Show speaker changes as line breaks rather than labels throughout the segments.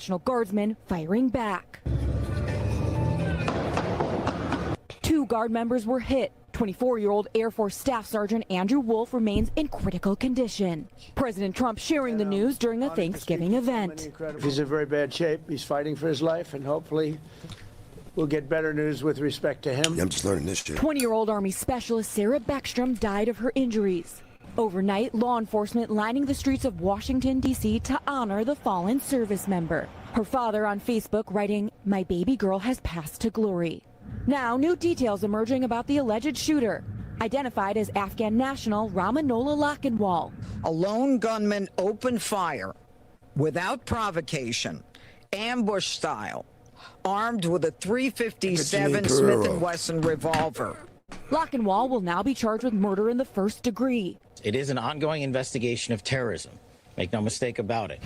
National Guardsmen firing back. 2 Guard members were hit. 24-year-old Air Force Staff Sergeant Andrew Wolf remains in critical condition. President Trump sharing the news during a Thanksgiving event.
He's in very bad shape. He's fighting for his life, and hopefully we'll get better news with respect to him.
I'm just learning this shit.
20-year-old Army Specialist Sarah Beckstrom died of her injuries. Overnight, law enforcement lining the streets of Washington, D.C. to honor the fallen service member. Her father on Facebook writing, "My baby girl has passed to glory." Now, new details emerging about the alleged shooter, identified as Afghan national Ramanola Lakhanwal.
A lone gunman opened fire without provocation, ambush style, armed with a .357 Smith & Wesson revolver.
Lakhanwal will now be charged with murder in the first degree.
It is an ongoing investigation of terrorism. Make no mistake about it.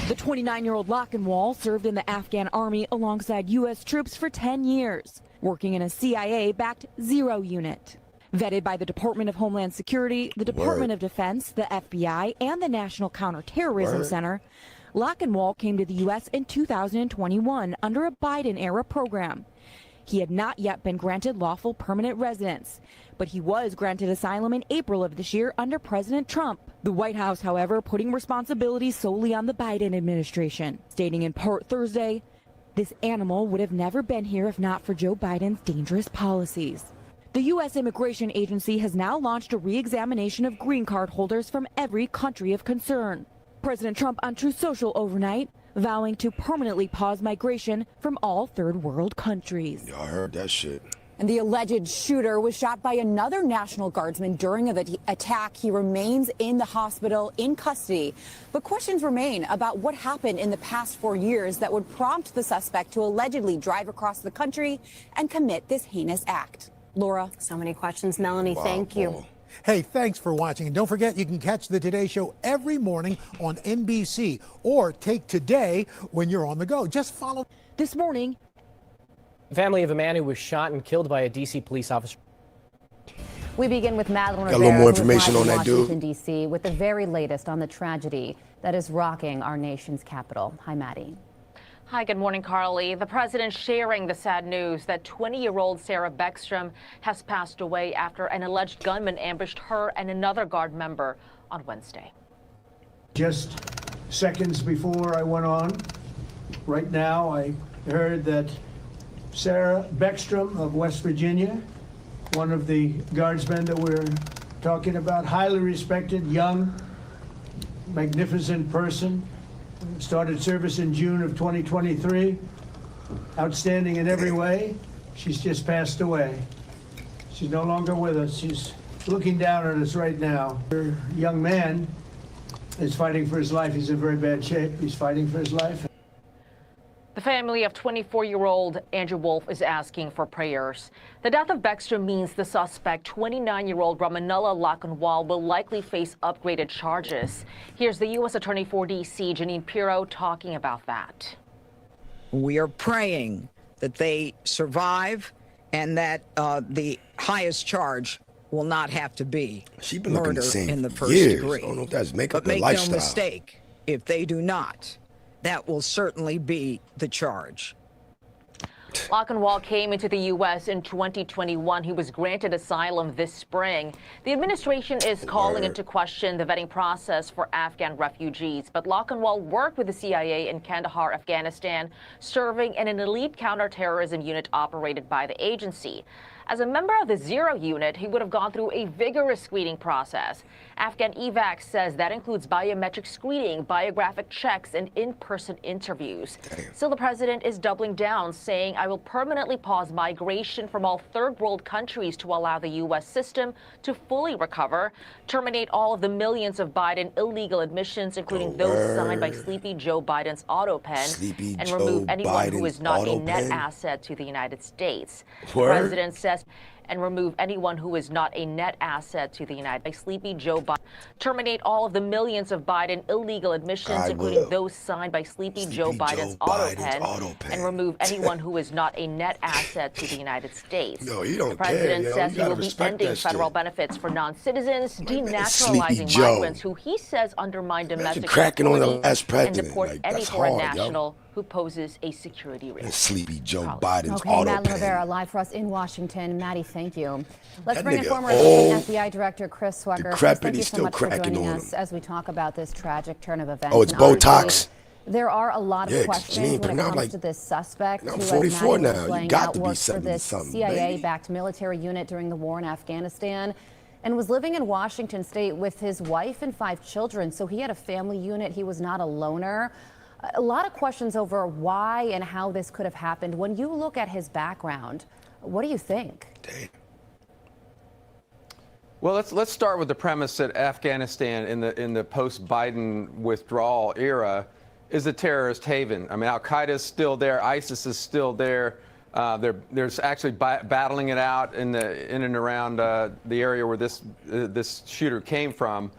The 29-year-old Lakhanwal served in the Afghan army alongside U.S. troops for 10 years, working in a CIA-backed Zero unit. Vetted by the Department of Homeland Security, the Department of Defense, the FBI, and the National Counterterrorism Center, Lakhanwal came to the U.S. in 2021 under a Biden-era program. He had not yet been granted lawful permanent residence, but he was granted asylum in April of this year under President Trump. The White House, however, putting responsibility solely on the Biden administration, stating in part Thursday, "This animal would have never been here if not for Joe Biden's dangerous policies." The U.S. Immigration Agency has now launched a re-examination of green card holders from every country of concern. President Trump on Truth Social overnight, vowing to permanently pause migration from all third world countries.
Y'all heard that shit.
And the alleged shooter was shot by another National Guardsman during the attack. He remains in the hospital in custody. But questions remain about what happened in the past 4 years that would prompt the suspect to allegedly drive across the country and commit this heinous act. Laura.
So many questions, Melanie. Thank you.
Hey, thanks for watching. And don't forget, you can catch the Today Show every morning on NBC or take Today when you're on the go. Just follow.
This morning,
the family of a man who was shot and killed by a D.C. police officer.
We begin with Madeline
Got a little more information on that dude.
Washington, D.C. with the very latest on the tragedy that is rocking our nation's capital. Hi, Maddie.
Hi, good morning, Carly. The president sharing the sad news that 20-year-old Sarah Beckstrom has passed away after an alleged gunman ambushed her and another Guard member on Wednesday.
Just seconds before I went on, right now, I heard that Sarah Beckstrom of West Virginia, one of the Guardsmen that we're talking about, highly respected, young, magnificent person, started service in June of 2023. Outstanding in every way. She's just passed away. She's no longer with us. She's looking down at us right now. Her young man is fighting for his life. He's in very bad shape. He's fighting for his life.
The family of 24-year-old Andrew Wolf is asking for prayers. The death of Beckstrom means the suspect, 29-year-old Ramanola Lakhanwal, will likely face upgraded charges. Here's the U.S. Attorney for D.C., Jeanine Pirro, talking about that.
We are praying that they survive and that the highest charge will not have to be murder in the first degree.
I don't know if that's makeup
but
or
make
lifestyle.
no mistake, if they do not, that will certainly be the charge.
Lakhanwal came into the U.S. in 2021. He was granted asylum this spring. The administration is calling into question the vetting process for Afghan refugees. But Lakhanwal worked with the CIA in Kandahar, Afghanistan, serving in an elite counterterrorism unit operated by the agency. As a member of the Zero unit, he would have gone through a vigorous screening process. Afghan evac says that includes biometric screening, biographic checks, and in-person interviews. Still, the president is doubling down, saying, "I will permanently pause migration from all third world countries to allow the U.S. system to fully recover, terminate all of the millions of Biden illegal admissions, including those signed by Sleepy Joe Biden's auto pen, and remove anyone who is not a net asset to the United States." The president says and remove anyone who is not a net asset to the United States. Sleepy Joe Biden. Terminate all of the millions of Biden illegal admissions, including those signed by Sleepy Joe Biden's auto pen, and remove anyone who is not a net asset to the United States.
Yo, he don't
the president
care, yo.
says
You
he will
gotta
be
respect
ending
that
federal
shit.
benefits for non-citizens,
Sleepy
denaturalizing
Joe.
migrants who he says undermine domestic
cracking on the
security,
last
and
president.
deport
Like,
any
that's
foreign
hard, yo.
national who poses a security risk.
And Sleepy Joe Biden's
Okay,
auto
Madeline
pen.
Rivera, live for us in Washington. Maddie, thank you. Let's
That
bring in
nigga
former
old,
FBI Director Chris Swecker. Chris,
decrepit,
thank you
he's
so
still
much for
cracking
joining
on
us
him.
as we talk about this tragic turn of events.
Oh, it's
And honestly,
Botox?
there are a lot of
Yeah, 'cause
questions
Janine,
when it
now I'm
comes
like-
to this suspect
now
who,
I'm
as
44
Maddie was
now. You
laying
got
out,
to be
worked for this
70-something,
CIA-backed military unit during the war in Afghanistan and was living in Washington State with his wife and 5 children. So he had a family unit. He was not a loner. A lot of questions over why and how this could have happened. When you look at his background, what do you think?
Well, let's start with the premise that Afghanistan in the post-Biden withdrawal era is a terrorist haven. I mean, Al-Qaeda is still there, ISIS is still there. There's actually battling it out in and around the area where this shooter came from.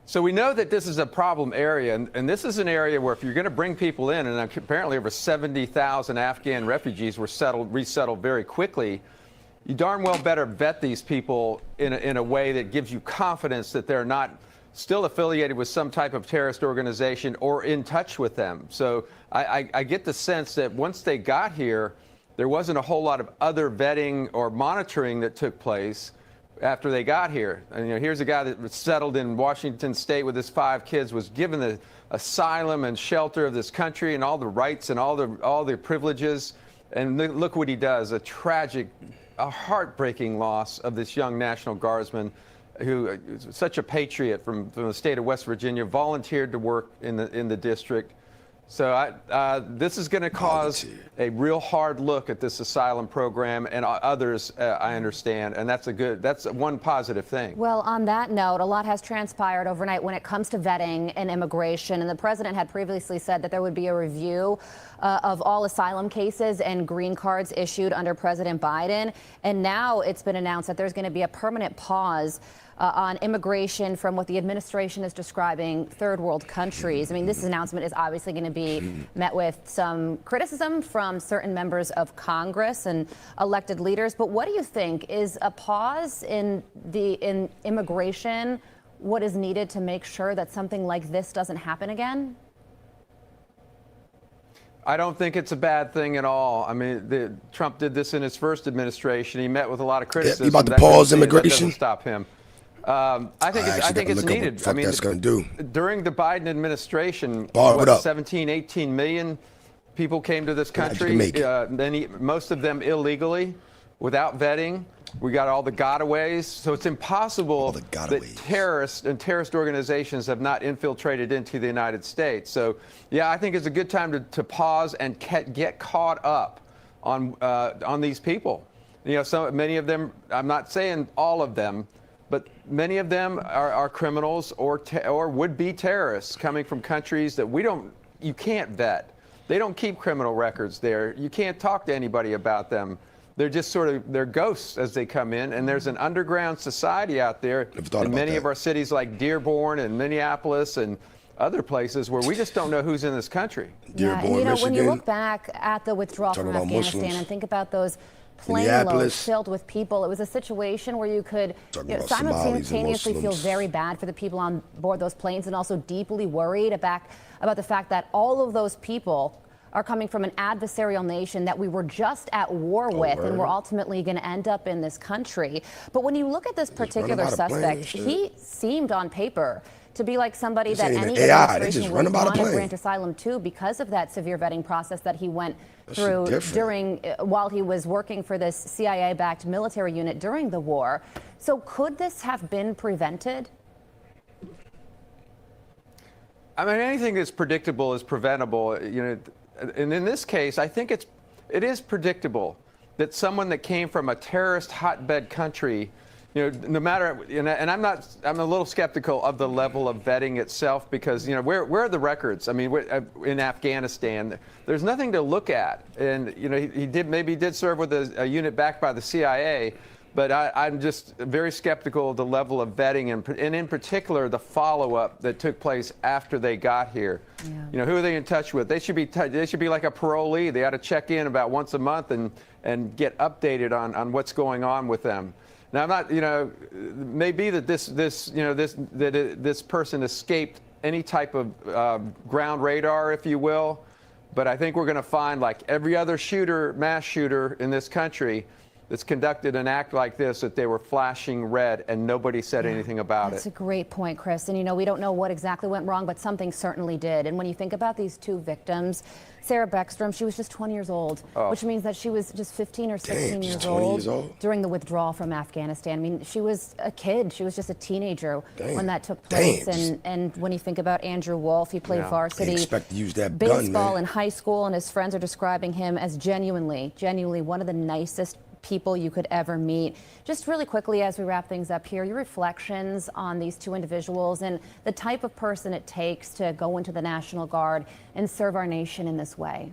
So we know that this is a problem area, and this is an area where if you're going to bring people in, and apparently over 70,000 Afghan refugees were resettled very quickly, you darn well better vet these people in a way that gives you confidence that they're not still affiliated with some type of terrorist organization or in touch with them. So I get the sense that once they got here, there wasn't a whole lot of other vetting or monitoring that took place after they got here. And, here's a guy that was settled in Washington State with his 5 kids, was given the asylum and shelter of this country and all the rights and all the privileges. And look what he does, a heartbreaking loss of this young National Guardsman who is such a patriot from the state of West Virginia, volunteered to work in the district. So this is going to cause a real hard look at this asylum program and others, I understand, and that's one positive thing.
Well, on that note, a lot has transpired overnight when it comes to vetting and immigration, and the president had previously said that there would be a review of all asylum cases and green cards issued under President Biden, and now it's been announced that there's going to be a permanent pause on immigration from what the administration is describing third world countries. I mean, this announcement is obviously going to be met with some criticism from certain members of Congress and elected leaders. But what do you think? Is a pause in immigration what is needed to make sure that something like this doesn't happen again?
I don't think it's a bad thing at all. I mean, Trump did this in his first administration. He met with a lot of criticism.
You about to pause immigration?
That doesn't stop him. I think it's needed.
What that's going to do.
During the Biden administration,
Bar it up.
17, 18 million people came to this country. Most of them illegally, without vetting. We got all the gotaways. So it's impossible that terrorists and terrorist organizations have not infiltrated into the United States. So, yeah, I think it's a good time to pause and get caught up on these people. Many of them, I'm not saying all of them, but many of them are criminals or would-be terrorists coming from countries that you can't vet. They don't keep criminal records there. You can't talk to anybody about them. They're just they're ghosts as they come in, and there's an underground society out there in many of our cities like Dearborn and Minneapolis and other places where we just don't know who's in this country.
Dearborn,
and,
Michigan.
When you look back at the withdrawal from Afghanistan
Muslims.
and think about those plane loads filled with people, it was a situation where you could simultaneously feel very bad for the people on board those planes and also deeply worried about the fact that all of those people are coming from an adversarial nation that we were just at war with and we're ultimately going to end up in this country. But when you look at this particular suspect, he seemed on paper to be like somebody that any administration would want to grant asylum to because of that severe vetting process that he went through while he was working for this CIA-backed military unit during the war. So could this have been prevented?
I mean, anything that's predictable is preventable. And in this case, I think it is predictable that someone that came from a terrorist hotbed country, no matter, and I'm a little skeptical of the level of vetting itself because, where are the records? I mean, in Afghanistan, there's nothing to look at. And, he did serve with a unit backed by the CIA, But I'm just very skeptical of the level of vetting and in particular the follow-up that took place after they got here. Yeah. You know, who are they in touch with? They should be like a parolee. They ought to check in about once a month and get updated on what's going on with them. Now, I'm not, you know, maybe that this person escaped any type of ground radar, if you will, but I think we're going to find, like every other mass shooter in this country that's conducted an act like this, that they were flashing red and nobody said anything about it.
That's a great point, Chris. And, you know, we don't know what exactly went wrong, but something certainly did. And when you think about these two victims, Sarah Beckstrom, she was just 20 years old, which means that she was just 15 or 16 years old during the withdrawal from Afghanistan. I mean, she was a kid. She was just a teenager when that took place. And when you think about Andrew Wolf, he played varsity baseball in high school, and his friends are describing him as genuinely one of the nicest people you could ever meet. Just really quickly, as we wrap things up here, your reflections on these two individuals and the type of person it takes to go into the National Guard and serve our nation in this way.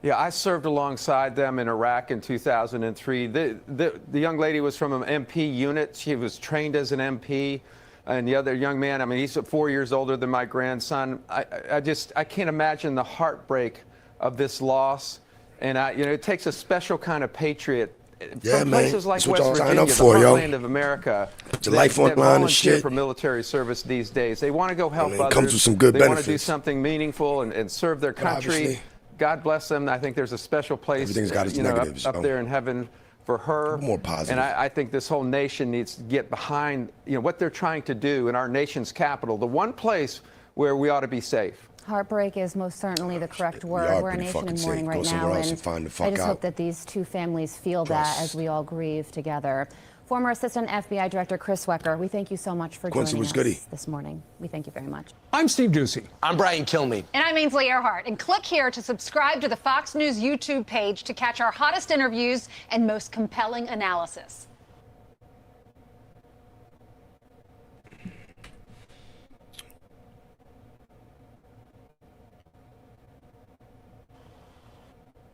Yeah, I served alongside them in Iraq in 2003. The young lady was from an MP unit. She was trained as an MP. And the other young man, I mean, he's 4 years older than my grandson. I can't imagine the heartbreak of this loss. And you know, it takes a special kind of patriot from places like West Virginia, the heartland of America.
Put your life on the line and shit.
For military service these days, they want to go help others.
Comes with some good benefits.
They want to do something meaningful and serve their country. God bless them. I think there's a special place, up there in heaven for her.
More positive.
And I think this whole nation needs to get behind, what they're trying to do in our nation's capital, the one place where we ought to be safe.
Heartbreak is most certainly the correct word. We're a nation in mourning right now, and I just hope that these two families feel that as we all grieve together. Former Assistant FBI Director Chris Wecker, we thank you so much for joining us this morning. We thank you very much.
I'm Steve Doocy. I'm Brian Kilmeade.
And I'm Ainsley Earhart. And click here to subscribe to the Fox News YouTube page to catch our hottest interviews and most compelling analysis.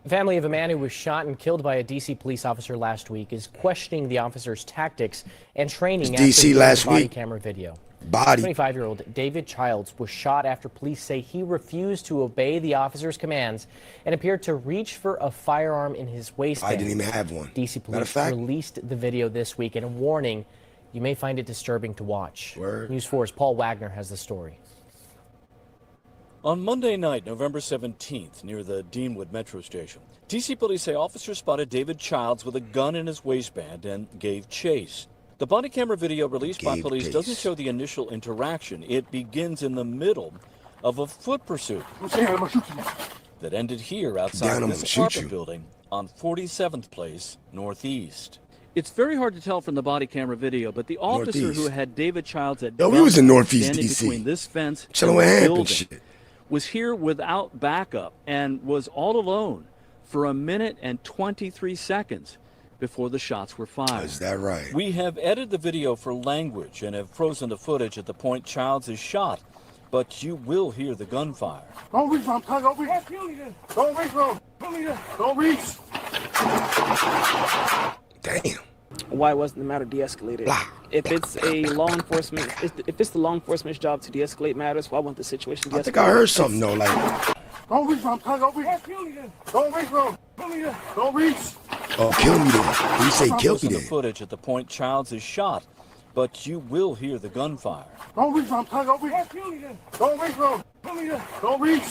The family of a man who was shot and killed by a D.C. police officer last week is questioning the officer's tactics and training after the body camera video. 25-year-old David Childs was shot after police say he refused to obey the officer's commands and appeared to reach for a firearm in his waistband.
I didn't even have one.
D.C. police released the video this week, and a warning, you may find it disturbing to watch. News 4's Paul Wagner has the story.
On Monday night, November 17th, near the Deanwood Metro Station, D.C. police say officers spotted David Childs with a gun in his waistband and gave chase. The body camera video released by police doesn't show the initial interaction. It begins in the middle of a foot pursuit that ended here outside this apartment building on 47th Place Northeast. It's very hard to tell from the body camera video, but the officer who had David Childs at
we was in Northeast D.C.
between this fence
chilling with Hamp and shit,
was here without backup and was all alone for 1 minute and 23 seconds before the shots were fired.
Is that right?
We have edited the video for language and have frozen the footage at the point Childs is shot, but you will hear the gunfire.
Don't reach, I'm trying to reach. Don't reach, bro. Don't reach.
Damn.
Why wasn't the matter de-escalated? If it's the law enforcement's job to de-escalate matters, why wasn't the situation de-escalated?
I think I heard something though, like.
Don't reach, I'm trying to reach. Don't reach, bro. Don't reach.
Oh, kill me then. You say kill me then.
The footage at the point Childs is shot, but you will hear the gunfire.
Don't reach, I'm trying to reach. Don't reach, bro. Don't reach.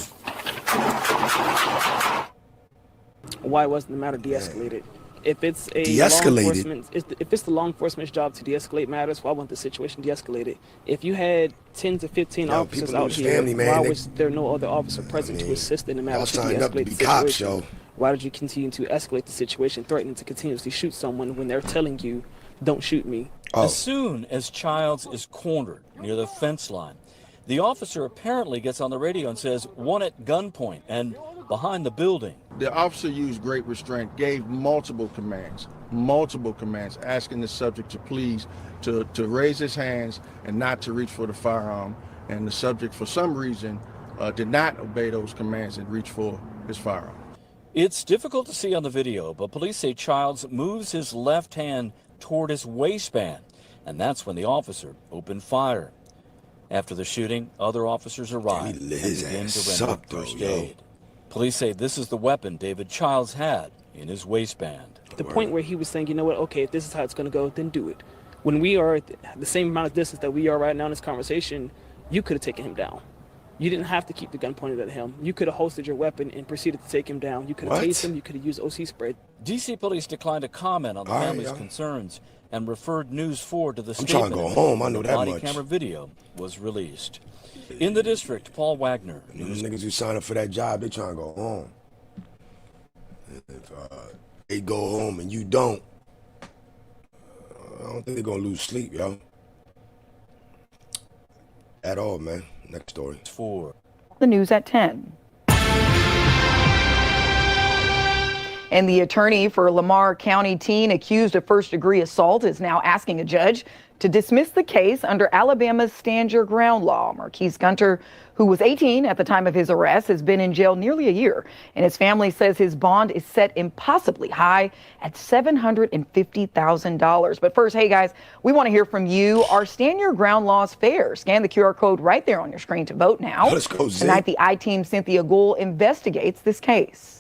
Why wasn't the matter de-escalated? If it's the law enforcement's job to de-escalate matters, why wasn't the situation de-escalated? If you had 10 to 15 officers out here, why was there no other officer present to assist in the matter to de-escalate the situation? Why did you continue to escalate the situation, threatening to continuously shoot someone when they're telling you, don't shoot me?
As soon as Childs is cornered near the fence line, the officer apparently gets on the radio and says, "One at gunpoint," and behind the building.
The officer used great restraint, gave multiple commands, asking the subject to please to raise his hands and not to reach for the firearm. And the subject, for some reason, did not obey those commands and reach for his firearm.
It's difficult to see on the video, but police say Childs moves his left hand toward his waistband, and that's when the officer opened fire. After the shooting, other officers arrived and began to render first aid. Police say this is the weapon David Childs had in his waistband.
The point where he was saying, you know what, okay, if this is how it's going to go, then do it. When we are at the same amount of distance that we are right now in this conversation, you could have taken him down. You didn't have to keep the gun pointed at him. You could have holstered your weapon and proceeded to take him down. You could have tased him. You could have used OC spray.
D.C. police declined to comment on the family's concerns and referred News 4 to the
I'm trying to go home. I know that
body
much.
camera video was released. In the district, Paul Wagner.
Those niggas who sign up for that job, they trying to go home. If they go home and you don't, I don't think they're gonna lose sleep, yo. At all, man. Next story.
4.
The news at 10. And the attorney for Lamar County teen accused of first-degree assault is now asking a judge to dismiss the case under Alabama's Stand Your Ground law. Marquise Gunter, who was 18 at the time of his arrest, has been in jail nearly a year, and his family says his bond is set impossibly high at $750,000. But first, hey guys, we want to hear from you. Are Stand Your Ground laws fair? Scan the QR code right there on your screen to vote now.
Let's go, Zay.
Tonight, the I-Team Cynthia Gould investigates this case.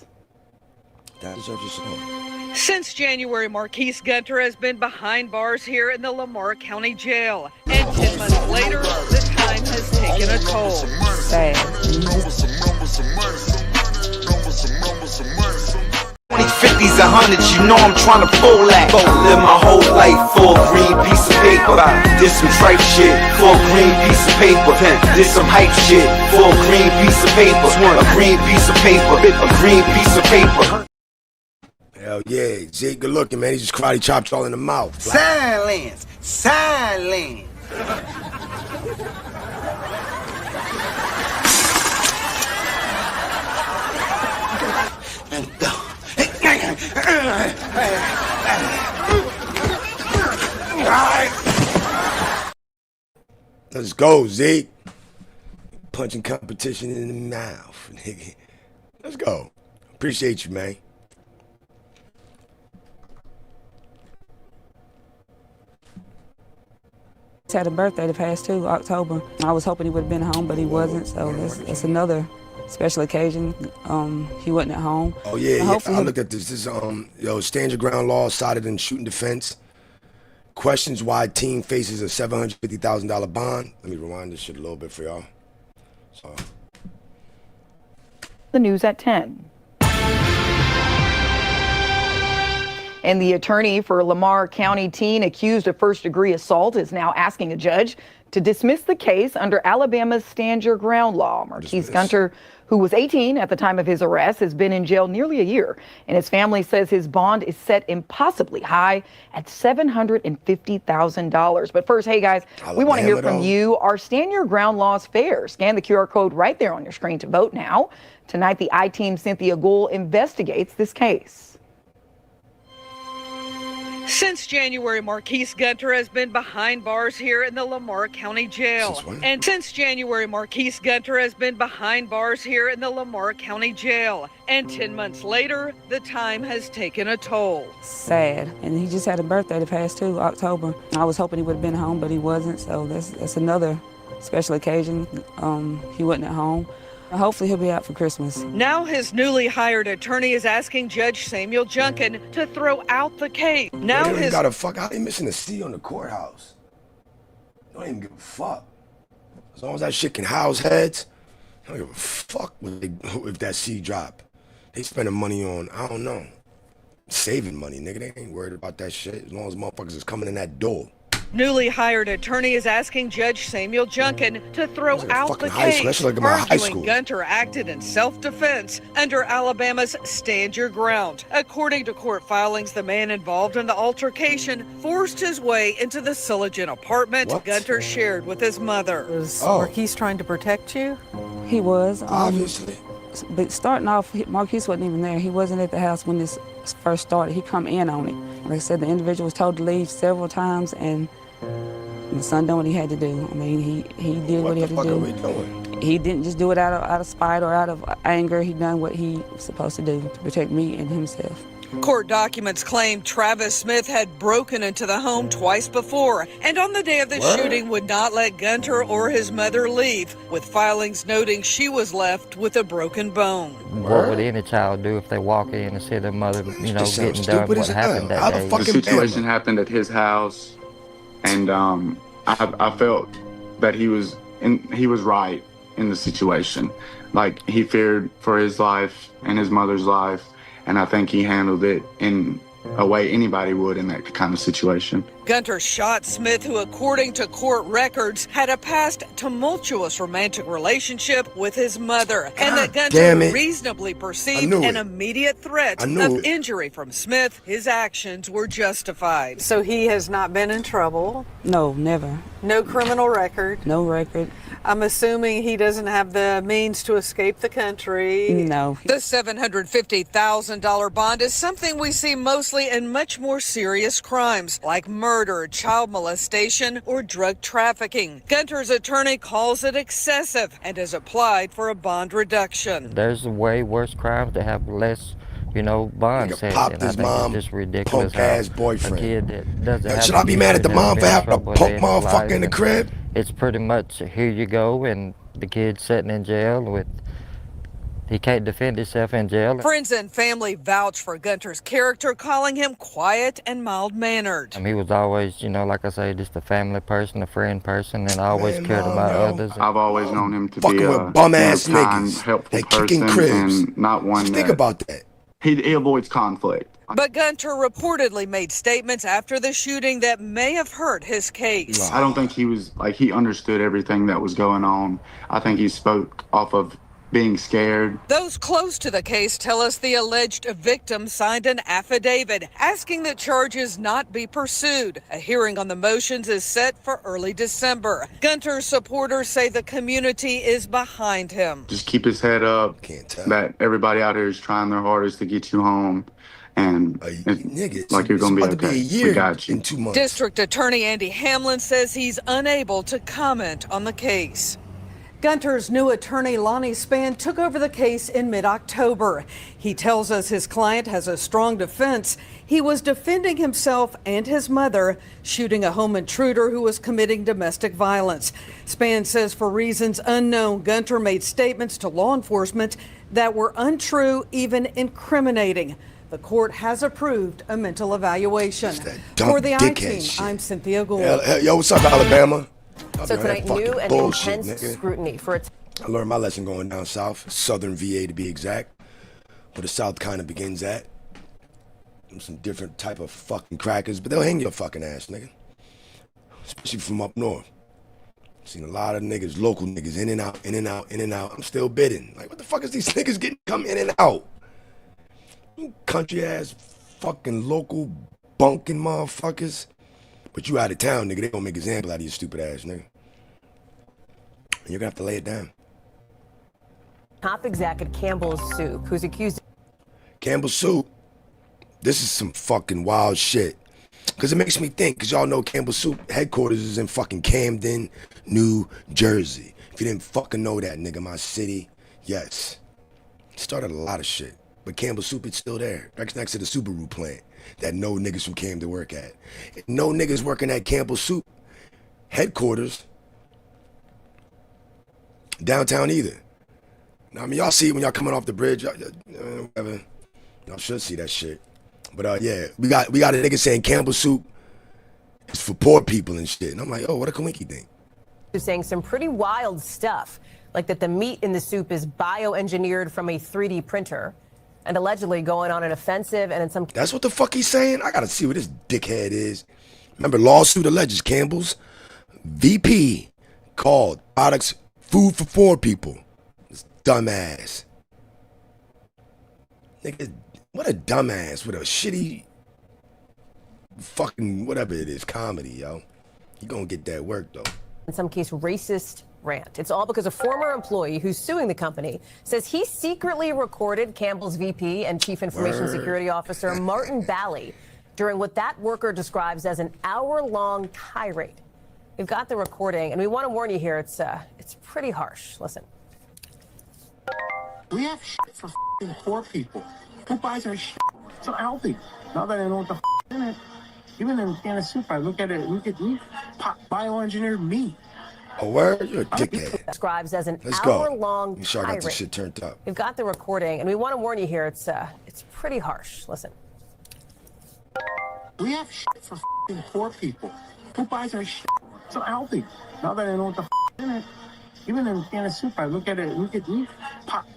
That deserves a song.
Since January, Marquise Gunter has been behind bars here in the Lamar County Jail. And 10 months later, the time has taken a toll.
Sad.
50s, 100s, you know I'm trying to full that. Live my whole life for a green piece of paper. Did some tripe shit for a green piece of paper. Did some hype shit for a green piece of paper. A green piece of paper. A green piece of paper.
Hell yeah, Zeke, good looking, man. He just karate chopped y'all in the mouth.
Silence! Silence!
Let's go, Zeke. Punching competition in the mouth, nigga. Let's go. Appreciate you, man.
Had a birthday the past 2 October. I was hoping he would have been home, but he wasn't. So it's another special occasion. He wasn't at home.
Oh yeah, I looked at this. This is Stand Your Ground law cited in shooting defense. Questions why teen faces a $750,000 bond. Let me rewind this shit a little bit for y'all. So.
The news at 10. And the attorney for Lamar County teen accused of first-degree assault is now asking a judge to dismiss the case under Alabama's Stand Your Ground law. Marquise Gunter, who was 18 at the time of his arrest, has been in jail nearly a year, and his family says his bond is set impossibly high at $750,000. But first, hey guys, we want to hear from you. Are Stand Your Ground laws fair? Scan the QR code right there on your screen to vote now. Tonight, the I-Team Cynthia Gould investigates this case.
Since January, Marquise Gunter has been behind bars here in the Lamar County Jail. And since January, Marquise Gunter has been behind bars here in the Lamar County Jail. And 10 months later, the time has taken a toll.
Sad. And he just had a birthday the past 2 October. I was hoping he would have been home, but he wasn't. So that's another special occasion. He wasn't at home. Hopefully he'll be out for Christmas.
Now his newly hired attorney is asking Judge Samuel Junkin to throw out the case. Now
his got a fuck out. They missing a C on the courthouse. Don't even give a fuck. As long as that shit can house heads, I don't give a fuck if that C drop. They spending money on, I don't know, saving money, nigga. They ain't worried about that shit as long as motherfuckers is coming in that door.
Newly hired attorney is asking Judge Samuel Junkin to throw out the case, arguing Gunter acted in self-defense under Alabama's Stand Your Ground. According to court filings, the man involved in the altercation forced his way into the Silligan apartment Gunter shared with his mother.
Was Marquise trying to protect you?
He was.
Obviously.
But starting off, Marquise wasn't even there. He wasn't at the house when this first started. He come in on it. Like I said, the individual was told to leave several times, and my son done what he had to do. I mean, he did what he had to do.
What the fuck are we doing?
he didn't just do it out of spite or out of anger. He done what he was supposed to do to protect me and himself.
Court documents claim Travis Smith had broken into the home twice before, and on the day of the shooting would not let Gunter or his mother leave, with filings noting she was left with a broken bone.
What would any child do if they walk in and see their mother, getting done what happened that day?
The situation happened at his house, and I felt that he was right in the situation. Like, he feared for his life and his mother's life. And I think he handled it in a way anybody would in that kind of situation.
Gunter shot Smith, who, according to court records, had a past tumultuous romantic relationship with his mother, and that Gunter reasonably perceived an immediate threat of injury from Smith. His actions were justified. So he has not been in trouble?
No, never.
No criminal record?
No record.
I'm assuming he doesn't have the means to escape the country.
No.
The $750,000 bond is something we see mostly in much more serious crimes, like murder, child molestation, or drug trafficking. Gunter's attorney calls it excessive and has applied for a bond reduction.
There's way worse crimes that have less, bond set.
Popped his mom,
it's just ridiculous.
punk ass boyfriend.
A kid that doesn't have
should I be mad at the mom for having a punk motherfucker in the crib?
It's pretty much, here you go, and the kid's sitting in jail he can't defend himself in jail.
Friends and family vouch for Gunter's character, calling him quiet and mild-mannered.
He was always, like I say, just a family person, a friend person, and always cared about others.
I've always known him to be a
bum-ass
kind,
niggas
helpful
that kicking
person,
cribs.
and not one
Just think about that.
He avoids conflict.
But Gunter reportedly made statements after the shooting that may have hurt his case.
I don't think he understood everything that was going on. I think he spoke off of being scared.
Those close to the case tell us the alleged victim signed an affidavit asking that charges not be pursued. A hearing on the motions is set for early December. Gunter's supporters say the community is behind him.
Just keep his head up. That everybody out here is trying their hardest to get you home. And like you're going to be okay. We got you.
In 2 months.
District Attorney Andy Hamlin says he's unable to comment on the case. Gunter's new attorney, Lonnie Spann, took over the case in mid-October. He tells us his client has a strong defense. He was defending himself and his mother, shooting a home intruder who was committing domestic violence. Spann says for reasons unknown, Gunter made statements to law enforcement that were untrue, even incriminating. The court has approved a mental evaluation. For the I-Team, I'm Cynthia Gould.
Yo, what's up, Alabama?
So tonight, new and intense scrutiny for its...
I learned my lesson going down south, southern VA to be exact, where the south kind of begins at. Some different type of fucking crackers, but they'll hang your fucking ass, nigga. Especially from up north. Seen a lot of niggas, local niggas, in and out, in and out, in and out. I'm still bidding. Like, what the fuck is these niggas getting come in and out? You country ass fucking local bunking motherfuckers. But you out of town, nigga, they gonna make an example out of your stupid ass, nigga. And you're gonna have to lay it down.
Top exec at Campbell's Soup, who's accused...
Campbell's Soup? This is some fucking wild shit. Because it makes me think, because y'all know Campbell's Soup headquarters is in fucking Camden, New Jersey. If you didn't fucking know that, nigga, my city, yes. Started a lot of shit. But Campbell's Soup, it's still there. Right next to the Subaru plant that no niggas from Camden work at. No niggas working at Campbell's Soup headquarters downtown either. Now, I mean, y'all see it when y'all coming off the bridge. Whatever. Y'all should see that shit. But yeah, we got a nigga saying Campbell's Soup is for poor people and shit. And I'm like, oh, what a coinky thing.
Who's saying some pretty wild stuff, like that the meat in the soup is bioengineered from a 3D printer. And allegedly going on an offensive and in some...
That's what the fuck he's saying? I gotta see what this dickhead is. Remember, lawsuit alleges Campbell's VP called products food for poor people. This dumbass. Nigga, what a dumbass with a shitty fucking whatever it is, comedy, yo. You gonna get that work, though.
In some case, racist rant. It's all because a former employee who's suing the company says he secretly recorded Campbell's VP and Chief Information Security Officer Martin Bally during what that worker describes as an hour-long tirade. We've got the recording, and we want to warn you here. It's pretty harsh. Listen.
We have shit for poor people. Who buys our shit? So healthy. Now that I know what the in it, even in a can of soup, I look at it, look at meat, bioengineered meat.
Oh, word? You're a dickhead.
Describes as an
Let's
hour-long
go. Make sure I got this shit turned up.
We've got the recording, and we want to warn you here. It's pretty harsh. Listen.
We have shit for poor people. Who buys our shit? So healthy. Now that I know what the in it, even in a can of soup, I look at it, look at meat,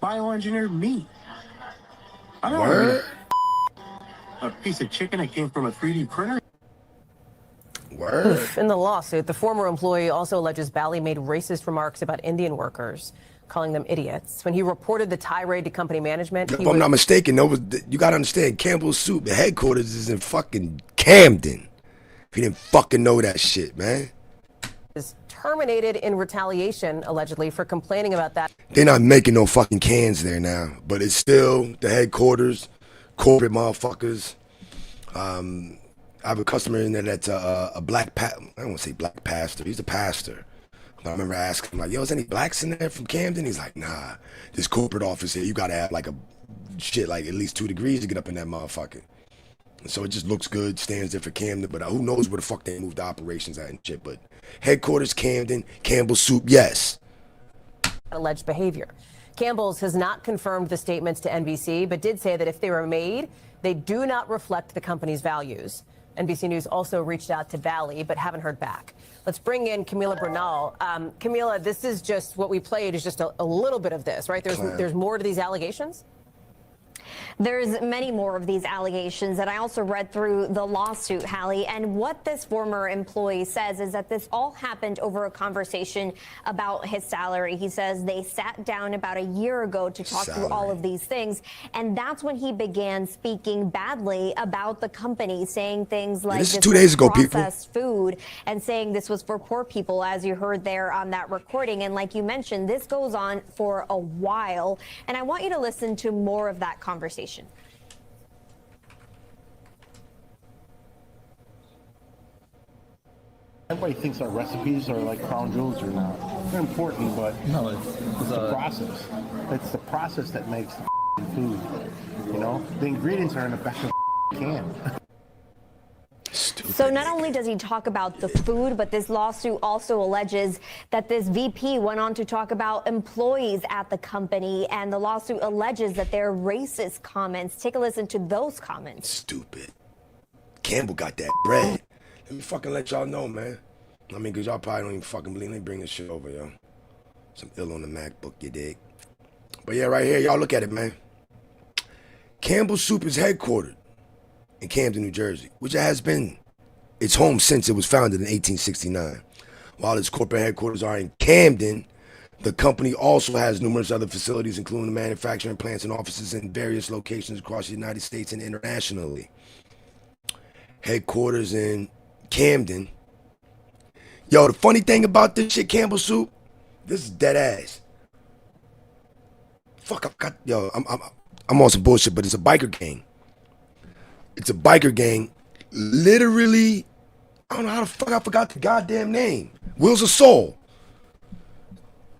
bioengineered meat. I don't know. A piece of chicken that came from a 3D printer.
Word.
In the lawsuit, the former employee also alleges Bally made racist remarks about Indian workers, calling them idiots. When he reported the tirade to company management,
if I'm not mistaken, you gotta understand, Campbell's Soup, the headquarters is in fucking Camden. If you didn't fucking know that shit, man.
is terminated in retaliation, allegedly, for complaining about that.
They're not making no fucking cans there now, but it's still the headquarters, corporate motherfuckers. I have a customer in there that's a black I don't want to say black pastor. He's a pastor. But I remember asking him, like, yo, is any blacks in there from Camden? He's like, nah, this corporate office here, you got to have like like at least 2 degrees to get up in that motherfucker. And so it just looks good, stands there for Camden, but who knows where the fuck they moved the operations at and shit. But headquarters, Camden, Campbell's Soup, yes.
Alleged behavior. Campbell's has not confirmed the statements to NBC, but did say that if they were made, they do not reflect the company's values. NBC News also reached out to Bally, but haven't heard back. Let's bring in Camila Bernal. Camila, this is just what we played is just a little bit of this, right? There's more to these allegations?
There's many more of these allegations, and I also read through the lawsuit, Hallie, and what this former employee says is that this all happened over a conversation about his salary. He says they sat down about a year ago to talk through all of these things, and that's when he began speaking badly about the company, saying things like
this is 2 days ago,
processed food, and saying this was for poor people, as you heard there on that recording. And like you mentioned, this goes on for a while, and I want you to listen to more of that conversation.
Everybody thinks our recipes are like crown jewels or not. They're important, but no, it's the process. It's the process that makes the food. You know, the ingredients are in the back of the can.
So not only does he talk about the food, but this lawsuit also alleges that this VP went on to talk about employees at the company, and the lawsuit alleges that they're racist comments. Take a listen to those comments.
Stupid. Campbell got that bread. Let me fucking let y'all know, man. I mean, because y'all probably don't even fucking believe. Let me bring this shit over, yo. Some ill on the MacBook, you dig? But yeah, right here, y'all look at it, man. Campbell's Soup is headquartered in Camden, New Jersey, which it has been its home since it was founded in 1869. While its corporate headquarters are in Camden, the company also has numerous other facilities, including manufacturing plants and offices in various locations across the United States and internationally. Headquarters in Camden. Yo, the funny thing about this shit, Campbell's Soup, this is dead ass. Fuck, I'm on some bullshit, but it's a biker gang. It's a biker gang. Literally, I don't know how the fuck I forgot the goddamn name. Wheels of Soul.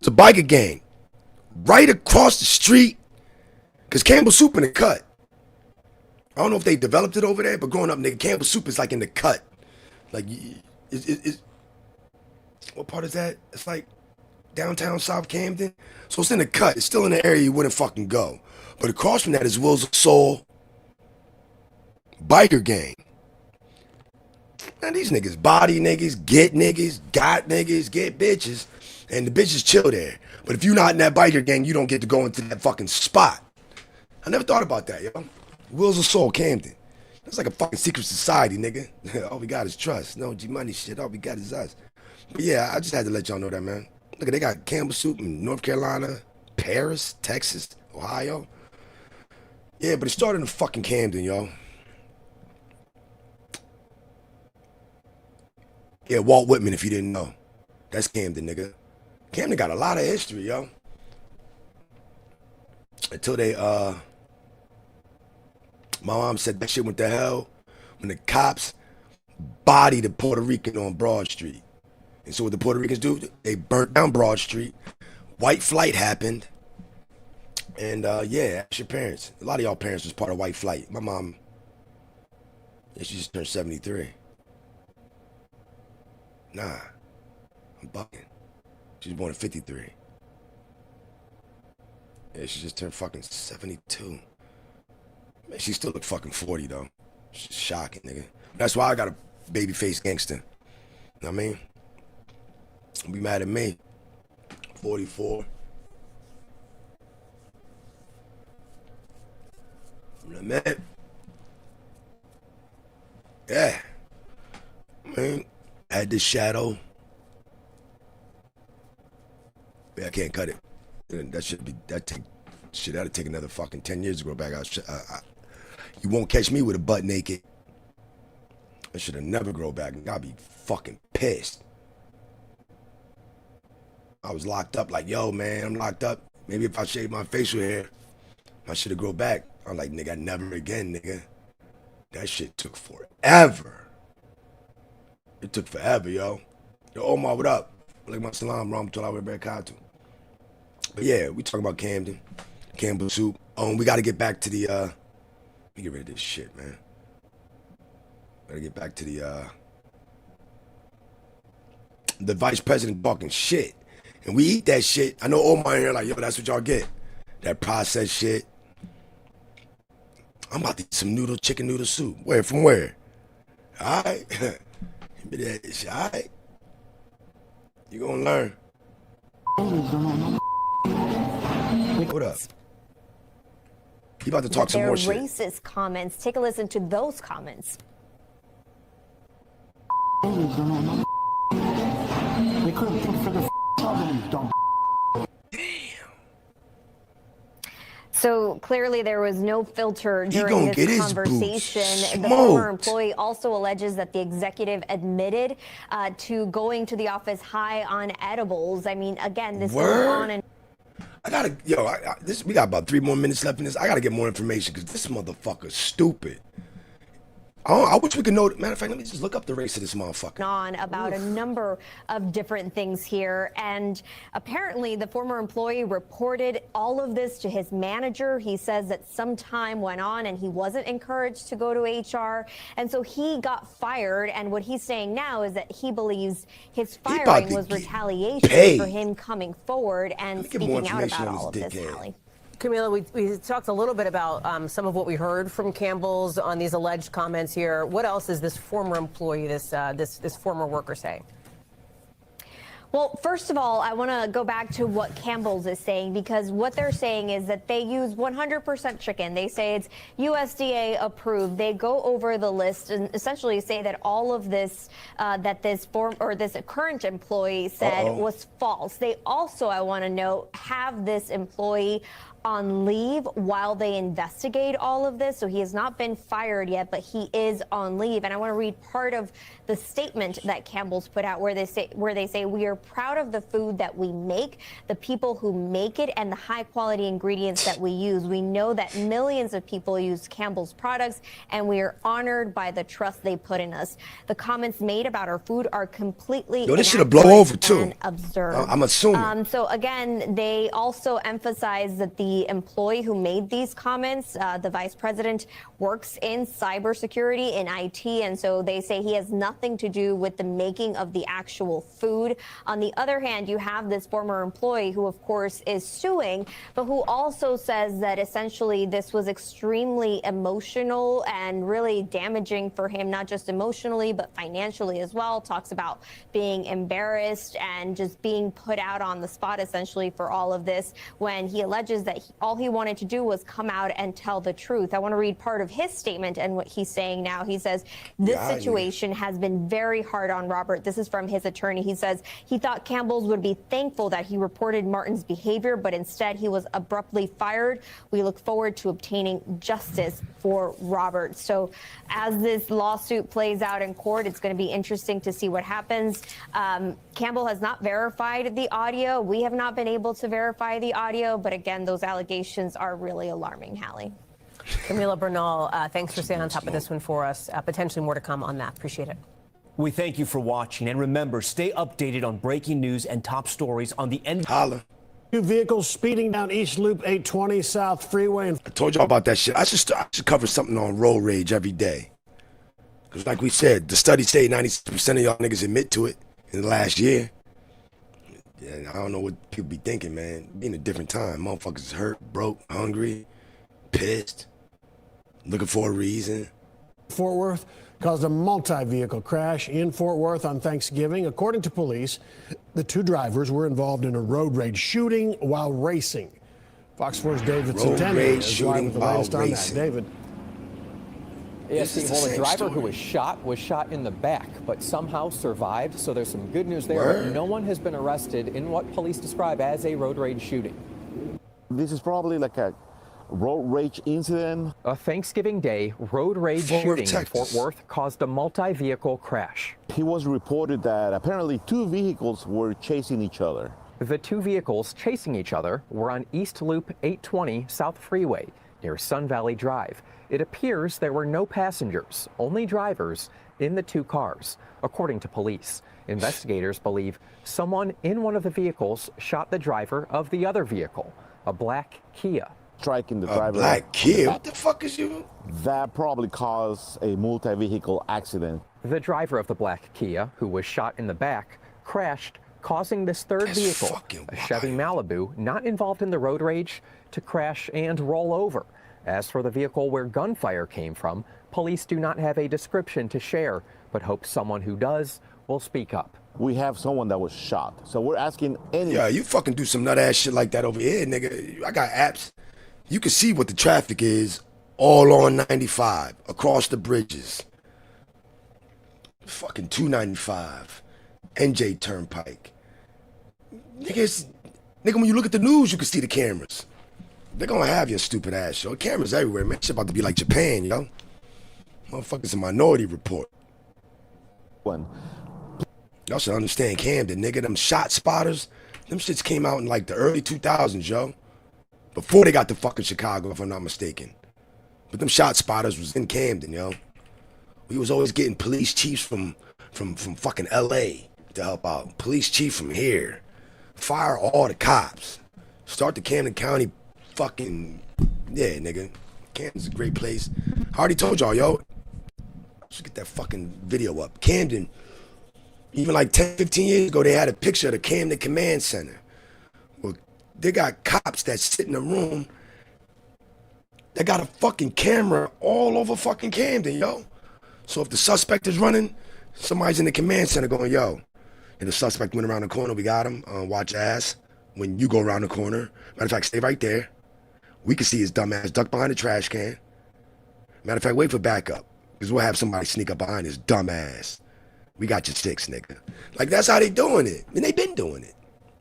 It's a biker gang. Right across the street. Because Campbell's Soup in the cut. I don't know if they developed it over there, but growing up, nigga, Campbell's Soup is like in the cut. Like, what part is that? It's like downtown South Camden. So it's in the cut. It's still in the area you wouldn't fucking go. But across from that is Wheels of Soul. Biker gang. Now these niggas body niggas, get bitches, and the bitches chill there. But if you're not in that biker gang, you don't get to go into that fucking spot. I never thought about that, yo. Wheels of Soul, Camden. It's like a fucking secret society, nigga. All we got is trust. No G-money shit. All we got is us. But yeah, I just had to let y'all know that, man. Look, they got Campbell's Soup in North Carolina, Paris, Texas, Ohio. Yeah, but it started in fucking Camden, yo. Yeah, Walt Whitman, if you didn't know. That's Camden, nigga. Camden got a lot of history, yo. Until they, my mom said that shit went to hell when the cops bodied a Puerto Rican on Broad Street. And so what the Puerto Ricans do, they burnt down Broad Street. White flight happened. And yeah, ask your parents. A lot of y'all parents was part of white flight. My mom, yeah, she just turned 73. Nah, I'm bucking. She was born in 53. Yeah, she just turned fucking 72. Man, she still look fucking 40 though. She's shocking, nigga. That's why I got a baby face gangster. You know what I mean? Don't be mad at me. 44. You know what I mean? Yeah. I mean, I had this shadow. Yeah, I can't cut it. That should be, that'll take another fucking 10 years to grow back. You won't catch me with a butt naked. I should have never grown back. I'd be fucking pissed. I was locked up like, yo, man, I'm locked up. Maybe if I shave my facial hair, I should have grown back. I'm like, nigga, never again, nigga. That shit took forever. It took forever, yo. Yo, Omar, what up? Like my salam, ram, till I wear Khaotic. But yeah, we talking about Camden, Campbell Soup. We got to get back to the, let me get rid of this shit, man. Got to get back to the vice president talking shit. And we eat that shit. I know Omar in here like, yo, that's what y'all get. That processed shit. I'm about to eat some chicken noodle soup. Where, from where? All right. Give me that shit, all right? You gonna learn. What up? You about to talk some more shit.
They're racist comments. Take a listen to those comments.
They couldn't figure out dumb.
So clearly there was no filter during this conversation. The former employee also alleges that the executive admitted to going to the office high on edibles. I mean, again, this goes on and
we got about 3 more minutes left in this. I gotta get more information because this motherfucker's stupid. I wish we could know. Matter of fact, let me just look up the race of this motherfucker.
On about a number of different things here, and apparently the former employee reported all of this to his manager. He says that some time went on and he wasn't encouraged to go to HR, and so he got fired. And what he's saying now is that he believes his firing was retaliation for him coming forward and speaking out about all of this, Hallie.
Camila, we talked a little bit about some of what we heard from Campbell's on these alleged comments here. What else is this former employee, this former worker saying?
Well, first of all, I want to go back to what Campbell's is saying, because what they're saying is that they use 100% chicken. They say it's USDA approved. They go over the list and essentially say that all of this, that this current employee said was false. They also, I want to note, have this employee on leave while they investigate all of this. So he has not been fired yet, but he is on leave. And I want to read part of the statement that Campbell's put out where they say we are proud of the food that we make, the people who make it, and the high quality ingredients that we use. We know that millions of people use Campbell's products, and we are honored by the trust they put in us. The comments made about our food are completely
this should have blown over too.
And absurd.
I'm assuming.
So again, they also emphasize that the employee who made these comments, the vice president, works in cybersecurity in IT, and so they say he has nothing to do with the making of the actual food. On the other hand, you have this former employee who, of course, is suing, but who also says that essentially this was extremely emotional and really damaging for him, not just emotionally, but financially as well. Talks about being embarrassed and just being put out on the spot, essentially, for all of this, when he alleges that all he wanted to do was come out and tell the truth. I want to read part of his statement and what he's saying now. He says, this situation has been very hard on Robert. This is from his attorney. He says he thought Campbell's would be thankful that he reported Martin's behavior, but instead he was abruptly fired. We look forward to obtaining justice for Robert. So as this lawsuit plays out in court, it's going to be interesting to see what happens. Campbell has not verified the audio. We have not been able to verify the audio, but again, those allegations are really alarming, Hallie.
Camila Bernal, thanks for staying on top of this one for us. Potentially more to come on that. Appreciate it.
We thank you for watching, and remember, stay updated on breaking news and top stories on the end.
Holla.
Two vehicles speeding down East Loop 820 South Freeway.
I told y'all about that shit. I should cover something on road rage every day. Because like we said, the studies say 96% of y'all niggas admit to it in the last year. Yeah, I don't know what people be thinking, man. Being a different time. Motherfuckers hurt, broke, hungry, pissed, looking for a reason.
Fort Worth caused a multi-vehicle crash in Fort Worth on Thanksgiving. According to police, the two drivers were involved in a road rage shooting while racing. Fox 4's David Centeno is live with the latest on that. David.
Yes, well, the driver who was shot in the back, but somehow survived. So there's some good news there. But no one has been arrested in what police describe as a road rage shooting.
This is probably like a road rage incident.
A Thanksgiving Day road rage shooting in Fort Worth caused a multi-vehicle crash.
He was reported that apparently two vehicles were chasing each other.
The two vehicles chasing each other were on East Loop 820 South Freeway near Sun Valley Drive. It appears there were no passengers, only drivers in the two cars. According to police, investigators believe someone in one of the vehicles shot the driver of the other vehicle, a black Kia.
Striking the driver.
A black Kia? What the fuck is you?
That probably caused a multi-vehicle accident.
The driver of the black Kia, who was shot in the back, crashed, causing this third vehicle, a Chevy Malibu, not involved in the road rage, to crash and roll over. As for the vehicle where gunfire came from, police do not have a description to share, but hope someone who does will speak up.
We have someone that was shot, so we're asking any...
Yeah, you fucking do some nut ass shit like that over here, nigga. I got apps. You can see what the traffic is all on 95, across the bridges. Fucking 295, NJ Turnpike. Nigga, when you look at the news, you can see the cameras. They're gonna have your stupid ass show. Cameras everywhere, man. Shit about to be like Japan, yo. Motherfuckers a Minority Report. Y'all should understand Camden, nigga. Them shot spotters, them shits came out in like the early 2000s, yo. Before they got to fucking Chicago, if I'm not mistaken. But them shot spotters was in Camden, yo. We was always getting police chiefs from fucking LA to help out. Police chief from here. Fire all the cops. Start the Camden County fucking, yeah, nigga. Camden's a great place. I already told y'all, yo. Let's get that fucking video up. Camden, even like 10, 15 years ago, they had a picture of the Camden Command Center. Well, they got cops that sit in a room. They got a fucking camera all over fucking Camden, yo. So if the suspect is running, somebody's in the command center going, yo. And the suspect went around the corner, we got him. Watch your ass when you go around the corner. Matter of fact, stay right there. We can see his dumb ass duck behind the trash can. Matter of fact, wait for backup. Because we'll have somebody sneak up behind his dumb ass. We got your sticks, nigga. Like, that's how they doing it. And they been doing it.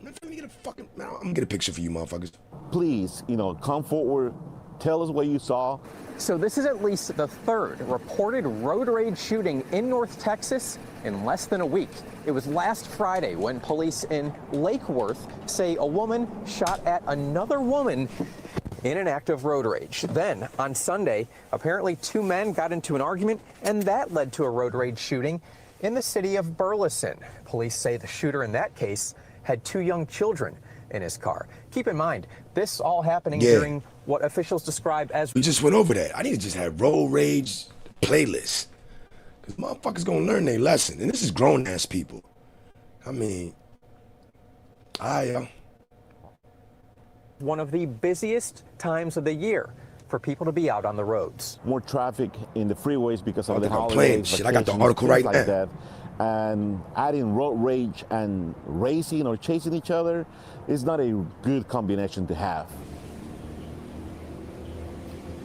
Let me get a fucking, I'm gonna get a picture for you motherfuckers.
Please, come forward. Tell us what you saw.
So this is at least the third reported road rage shooting in North Texas in less than a week. It was last Friday when police in Lake Worth say a woman shot at another woman in an act of road rage. Then on Sunday, apparently two men got into an argument and that led to a road rage shooting in the city of Burleson. Police say the shooter in that case had two young children in his car. Keep in mind, this all happening during what officials described as...
We just went over that. I need to just have road rage playlists. Because motherfuckers gonna learn their lesson. And this is grown-ass people. I mean,
one of the busiest times of the year for people to be out on the roads.
More traffic in the freeways because of the
holidays. Shit, I got the article right
like
now.
That. And adding road rage and racing or chasing each other is not a good combination to have.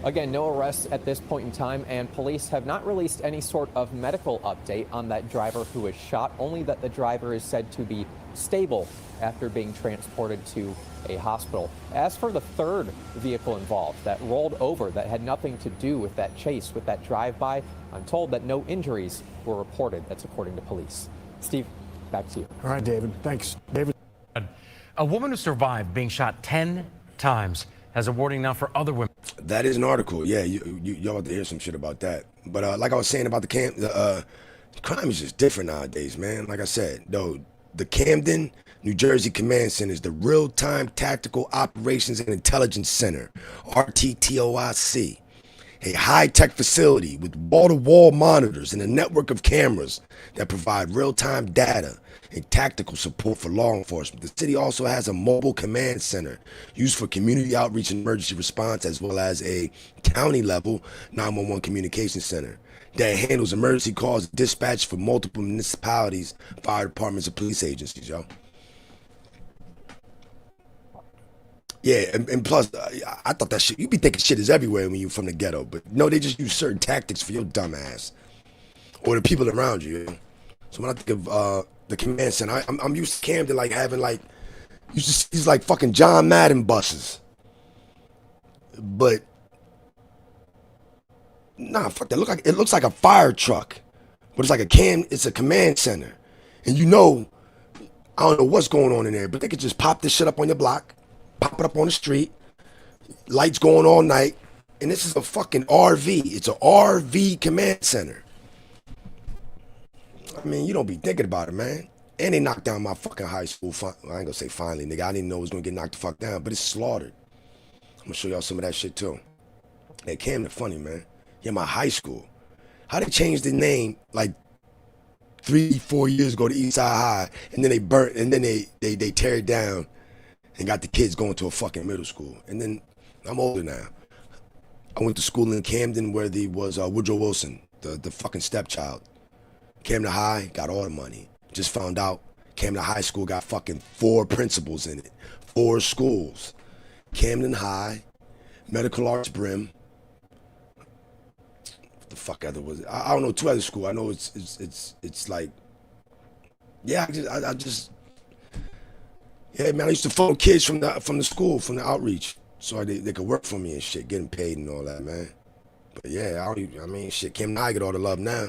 Again, no arrests at this point in time, and police have not released any sort of medical update on that driver who was shot, only that the driver is said to be stable after being transported to a hospital. As for the third vehicle involved that rolled over, that had nothing to do with that chase, with that drive-by, I'm told that no injuries were reported. That's according to police. Steve, back to you.
All right, David. Thanks. David.
A woman who survived being shot 10 times has a warning now for other women.
That is an article. Yeah, y'all about to hear some shit about that. But like I was saying about the Crime is just different nowadays, man. Like I said, though, the Camden, New Jersey Command Center is the Real-Time Tactical Operations and Intelligence Center, RTTOIC, a high-tech facility with wall-to-wall monitors and a network of cameras that provide real-time data and tactical support for law enforcement. The city also has a mobile command center used for community outreach and emergency response, as well as a county-level 911 communication center that handles emergency calls dispatched for multiple municipalities, fire departments, and police agencies, yo. Yeah, and plus, I thought that shit, you be thinking shit is everywhere when you from the ghetto, but no, they just use certain tactics for your dumb ass or the people around you. So when I think of the command center, I'm used to Camden like having like, used to see these like fucking John Madden buses. But, nah, fuck that. It looks like a fire truck, but it's a command center. And you know, I don't know what's going on in there, but they could just pop this shit up on your block, pop it up on the street, lights going all night, and this is a fucking RV. It's a RV command center. I mean, you don't be thinking about it, man. And they knocked down my fucking high school. I ain't gonna say finally, nigga. I didn't know it was gonna get knocked the fuck down, but it's slaughtered. I'm gonna show y'all some of that shit too. Hey, Camden funny, man. Yeah, my high school. How they changed the name like 3-4 years ago to Eastside High, and then they burnt, and then they tear it down and got the kids going to a fucking middle school. And then I'm older now. I went to school in Camden where there was Woodrow Wilson, the fucking stepchild. Camden High got all the money. Just found out Camden High School got fucking 4 principals in it. 4 schools. Camden High, Medical Arts Brim. What the fuck other was it? I don't know, 2 other schools. I know it's like, yeah, I just, yeah, man, I used to phone kids from the school, from the outreach, so they could work for me and shit, getting paid and all that, man. But yeah, I mean, shit, Camden High get all the love now.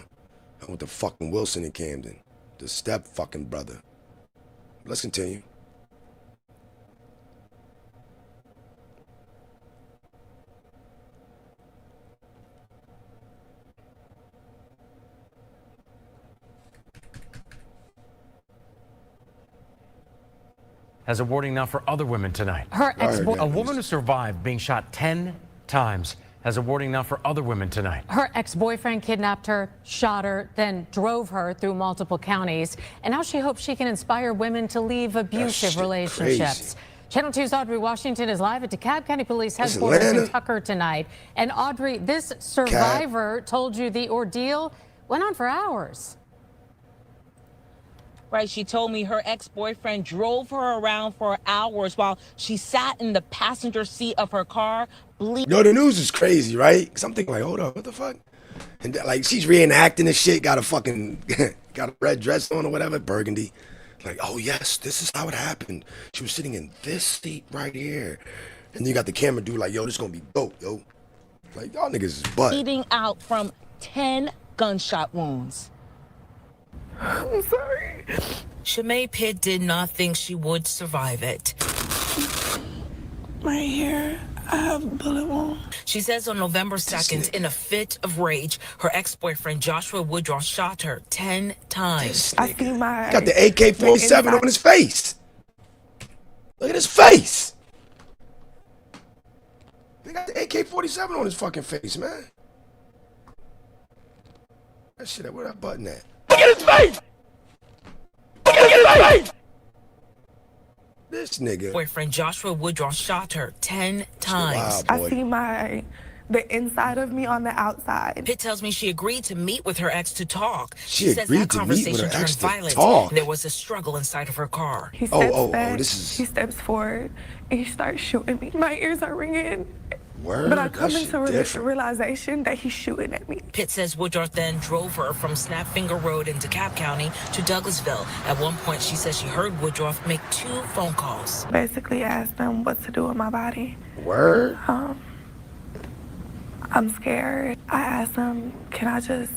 I went to fucking Wilson in Camden, the step fucking brother. Let's continue.
Has a warning now for other women tonight. A woman who survived being shot 10 times has a warning now for other women tonight.
Her ex-boyfriend kidnapped her, shot her, then drove her through multiple counties. And now she hopes she can inspire women to leave abusive relationships. Crazy. Channel 2's Audrey Washington is live at DeKalb County Police headquarters in Tucker tonight. And Audrey, this survivor told you the ordeal went on for hours.
Right, she told me her ex-boyfriend drove her around for hours while she sat in the passenger seat of her car, bleeding.
Yo, the news is crazy, right? Cause I'm thinking like, hold up, what the fuck? And like, she's reenacting this shit, got a red dress on or whatever, burgundy. Like, oh yes, this is how it happened. She was sitting in this seat right here. And then you got the camera dude like, yo, this is gonna be dope, yo. Like, y'all niggas is butt.
Bleeding out from 10 gunshot wounds.
I'm sorry. Shemay Pitt did not think she would survive it.
Right here, I have a bullet wound.
She says on November 2nd, in a fit of rage, her ex-boyfriend Joshua Woodrow shot her 10 times.
I see my...
Got the AK-47 on his face. Look at his face. They got the AK-47 on his fucking face, man. That shit, where that button at? Look at his face! Look at his face! This nigga.
Boyfriend Joshua Woodrow shot her 10 times.
I see the inside of me on the outside.
Pitt tells me she agreed to meet with her ex to talk.
She
says
agreed
that
to meet with her
conversation
ex
turned
to
violent.
talk.
There was a struggle inside of her car.
He steps back, he steps forward, and he starts shooting me. My ears are ringing.
Word?
But I come into the realization that he's shooting at me.
Pitt says Woodruff then drove her from Snapfinger Road in DeKalb County to Douglasville. At one point, she says she heard Woodruff make 2 phone calls.
Basically asked them what to do with my body.
Word?
I'm scared. I asked him, can I just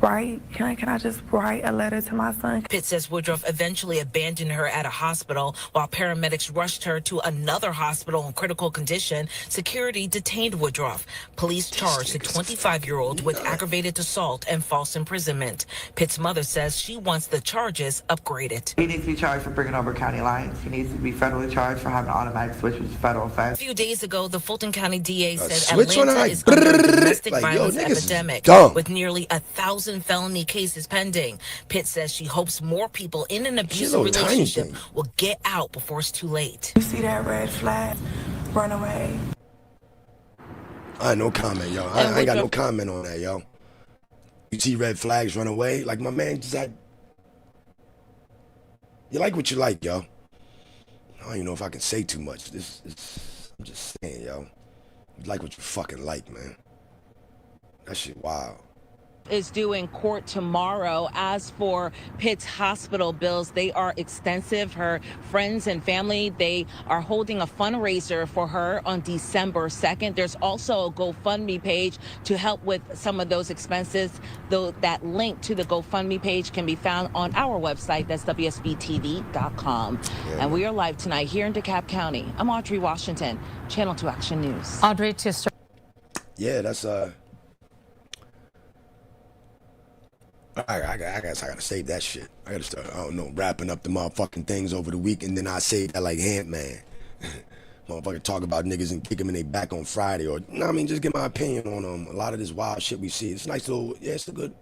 write? Can I just write a letter to my son?
Pitt says Woodruff eventually abandoned her at a hospital while paramedics rushed her to another hospital in critical condition. Security detained Woodruff. Police charged the 25-year-old with aggravated assault and false imprisonment. Pitt's mother says she wants the charges upgraded.
He needs to be charged for bringing over county lines. He needs to be federally charged for having an automatic switch, which is a federal offense.
A few days ago, the Fulton County DA said
switch on
Atlanta
it,
is under a domestic
like,
violence
yo, niggas is
epidemic
dumb.
with nearly 1,000 felony cases pending. Pitt says she hopes more people in an abusive relationship will get out before it's too late.
You see that red flag? Run away.
I ain't no comment, yo. I ain't got no comment on that, yo. You see red flags, run away. Like my man just had. You like what you like, yo. I don't even know if I can say too much. I'm just saying, yo. You like what you fucking like, man. That shit wild.
Is due in court tomorrow. As for Pitt's hospital bills, they are extensive. Her friends and family, they are holding a fundraiser for her on December 2nd. There's also a GoFundMe page to help with some of those expenses. Though that link to the GoFundMe page can be found on our website. That's WSBTV.com. Yeah. And we are live tonight here in DeKalb County. I'm Audrey Washington, Channel 2 Action News.
Audrey, to start.
Yeah, that's I guess I gotta save that shit. I gotta start, I don't know, wrapping up the motherfucking things over the week, and then I save that like Ant-Man. Motherfucker talk about niggas and kick them in their back on Friday, or, you know what I mean, just get my opinion on a lot of this wild shit we see. It's a nice little, yeah, it's a good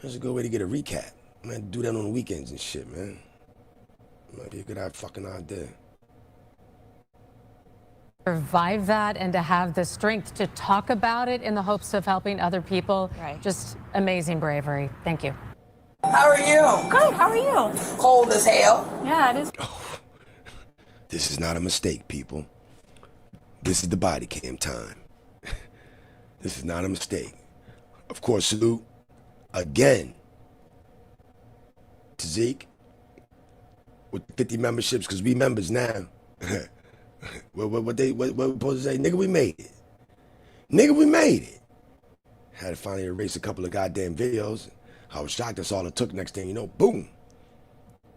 way to get a recap. Man, do that on the weekends and shit, man. Might be a good fucking idea.
Survive that and to have the strength to talk about it in the hopes of helping other people. Right. Just amazing bravery. Thank you.
How are you?
Good. How are you?
Cold as hell.
Yeah, it is.
Oh, this is not a mistake, people. This is the body cam time. This is not a mistake. Of course, salute again to Zeke with 50 memberships, because we members now. What we supposed to say? Nigga, we made it. Nigga, we made it. Had to finally erase a couple of goddamn videos. I was shocked that's all it took. Next thing you know, boom.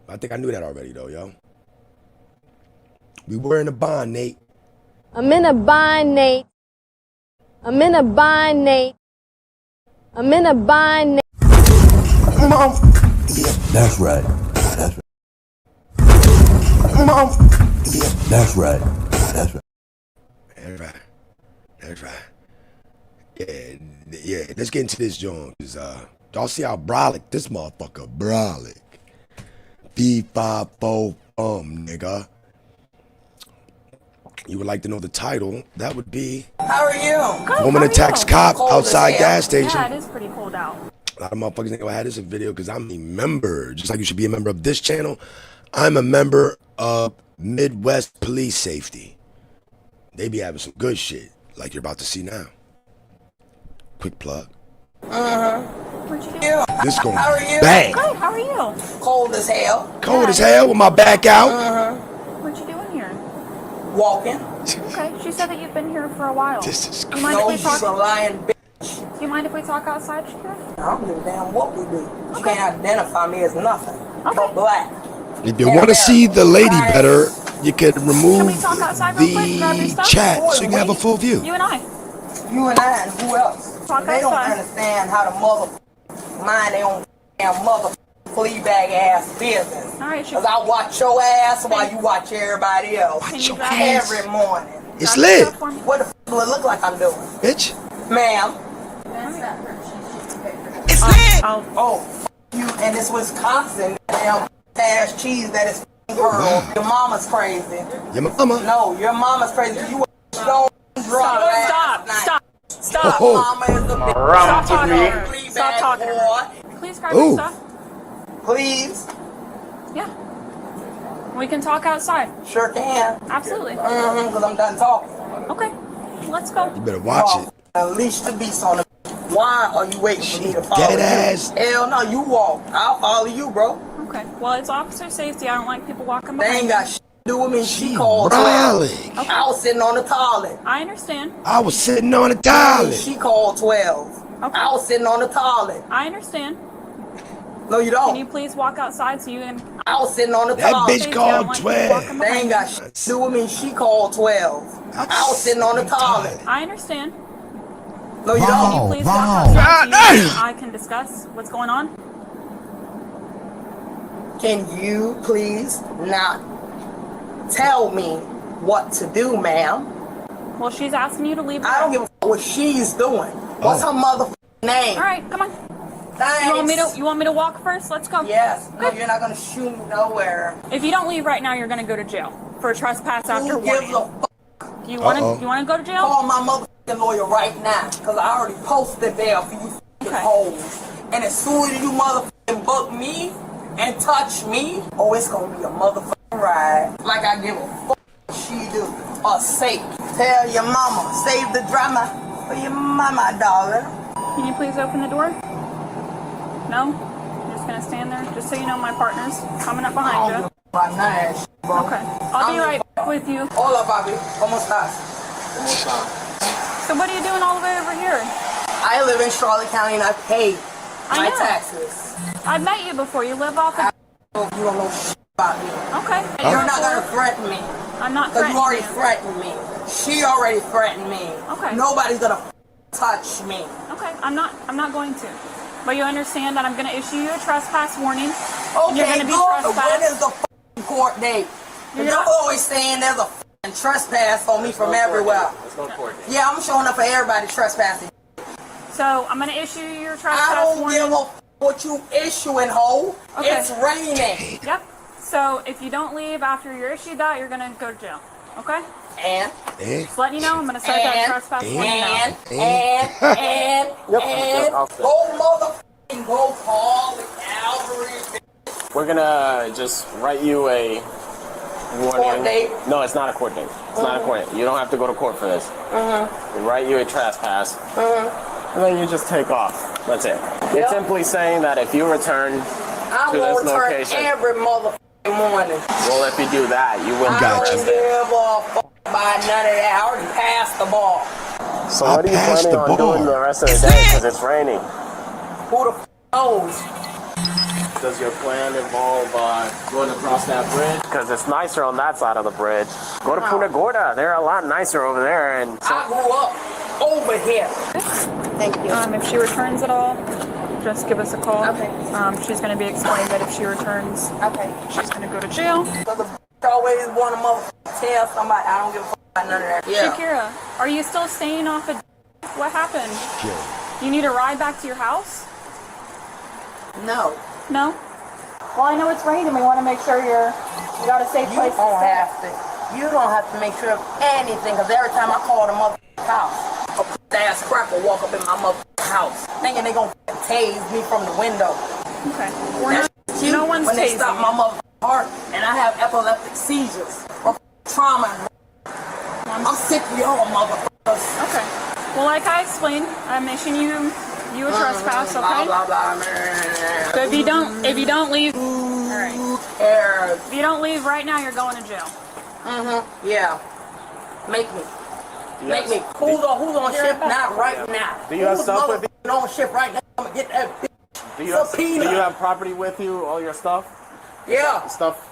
I think I knew that already though, yo. We were in a bind, Nate.
I'm in a bind, Nate. I'm in a bind, Nate. I'm in a bind, Nate.
Mom. That's right. That's right.
Mom.
That's right. That's right.
That's right. That's right. Yeah. Let's get into this, John. Cause y'all see how brolic this motherfucker brolic. V54 nigga. You would like to know the title? That would be.
How are you?
Good,
Woman attacks cop outside gas station.
Yeah, it is pretty cold out.
A lot of motherfuckers think I had this in video because I'm a member. Just like you should be a member of this channel, I'm a member of Midwest Police Safety. They be having some good shit, like you're about to see now. Quick plug.
What'd you do?
This going
How are you?
bang.
Good. How are you?
Cold as hell.
Cold as hell with my back out.
What'd you do in here?
Walking.
Okay. She said that you've been here for a while.
This is
Do you mind if we talk?
She's a lying bitch.
Do you mind if we talk outside, Shakira?
I don't give a damn what we do. You can't identify me as nothing.
Okay.
I'm black.
If you want to see the lady better, you can remove
Can we talk outside real quick? Grab your
the
stuff?
chat so you can have a full view.
You and I.
You and I and who else?
Talk
They don't
outside.
understand how to mind their own damn mother flea bag ass business.
All right,
Cause I watch your ass while you watch everybody else.
Can you grab it?
Every morning.
It's lit.
What the f do it look like I'm doing?
Bitch.
Ma'am.
It's lit.
Oh, you and it's Wisconsin damn ass cheese that is girl. Your mama's crazy.
Your mama?
No, your mama's crazy. You stone drunk last night.
Stop.
Oh.
Mama is a bitch.
Stop talking. Stop talking. Please grab your stuff.
Please.
Yeah. We can talk outside.
Sure can.
Absolutely.
Because I'm done talking.
Okay. Let's go.
You better watch it.
Unleash the beast on the. Why are you waiting for me to follow
Dead
you?
ass.
Hell no, you walk. I'll follow you, bro.
Okay. Well, it's officer safety. I don't like people walking
They
behind
ain't
me.
got shit to do with me. She called 12.
Brolic.
I was sitting on the toilet.
I understand.
I was sitting on the toilet.
She called 12.
Okay. I was sitting on the toilet.
I understand.
No, you don't.
Can you please walk outside so you can...
I was sitting on the
That
toilet.
bitch called 12.
They ain't got shit to do with me. She called 12. I was sitting on the toilet.
I understand.
No, you don't.
Can you please walk outside so I can discuss what's going on?
Can you please not tell me what to do, ma'am?
Well, she's asking you to leave.
I don't give a f what she's doing. What's her motherfucking name?
All right, come on.
Thanks.
You want me to walk first? Let's go.
Yes. No, you're not gonna shoot me nowhere.
If you don't leave right now, you're gonna go to jail for trespass after
Who gives
warning.
a f?
You wanna go to jail?
Call my motherfucking lawyer right now, cause I already posted bail for you f***ing hoes. And as soon as you motherfucking book me and touch me, oh, it's gonna be a motherfucking ride. Like I give a f she do. Or sake. Tell your mama, save the drama for your mama, darling.
Can you please open the door? No? You're just gonna stand there? Just so you know, my partner's coming up behind you. Okay. I'll be right back with you.
Hola, papi. ¿Cómo estás?
So what are you doing all the way over here?
I live in Charlotte County and I pay my
know.
taxes.
I've met you before. You live off of...
You don't know shit about me.
Okay.
You're not gonna threaten me.
I'm not
Because
threatening
you already
you.
threatened me. She already threatened me.
Okay.
Nobody's gonna touch me.
Okay, I'm not going to. But you understand that I'm going to issue you a trespass warning.
Okay,
You're going to be
good.
trespassed.
When is the f***ing court date? You're always saying there's a f***ing trespass on me from everywhere.
There's no court date.
Yeah, I'm showing up for everybody trespassing.
So I'm going to issue your trespass
I don't
warning.
give a f*** what you issuing, ho.
Okay.
It's raining.
Yep. So if you don't leave after you're issued that, you're going to go to jail. Okay?
And?
Just letting you know, I'm going to start that trespass warning now.
And go motherfucking go call the cavalry.
We're gonna just write you a warning.
Court date?
No, it's not a court date. It's not a court date. You don't have to go to court for this. We write you a trespass, and then you just take off. That's it. It's simply saying that if you return
I
to
will
this
return
location,
every motherfucking morning.
well, if you do that, you will
I don't give a f*** by none of that. I already passed the ball.
So what are you planning on doing the rest of the day? Because it's raining.
Who the f*** knows?
Does your plan involve going across that bridge? Because it's nicer on that side of the bridge. Go to Punta Gorda. They're a lot nicer over there. And
I grew up over here.
Thank you. If she returns at all, just give us a call. Okay. She's going to be explained that if she returns, she's going to go to jail.
Always want to motherfucking tell somebody I don't give a f*** about none of that. Yeah.
Shakira, are you still staying off of... What happened? You need a ride back to your house?
No.
No? Well, I know it's raining. We want to make sure you got a safe place to stay.
You don't have to make sure of anything, because every time I call the motherfucking house, a ass cracker walk up in my motherfucking house, thinking they gonna tase me from the window.
Okay.
No one's when they stop my motherfucking heart, and I have epileptic seizures or trauma. I'm sick of y'all motherfuckers.
Okay. Well, like I explained, I'm issuing you a trespass, okay?
Blah, blah, blah, man.
So if you don't leave, all right. If you don't leave right now, you're going to jail.
Yeah. Make me. Who's on shift now, right now?
Do you have stuff with you?
On shift right now. I'm gonna get that bitch.
Do you have property with you? All your stuff?
Yeah.
Stuff.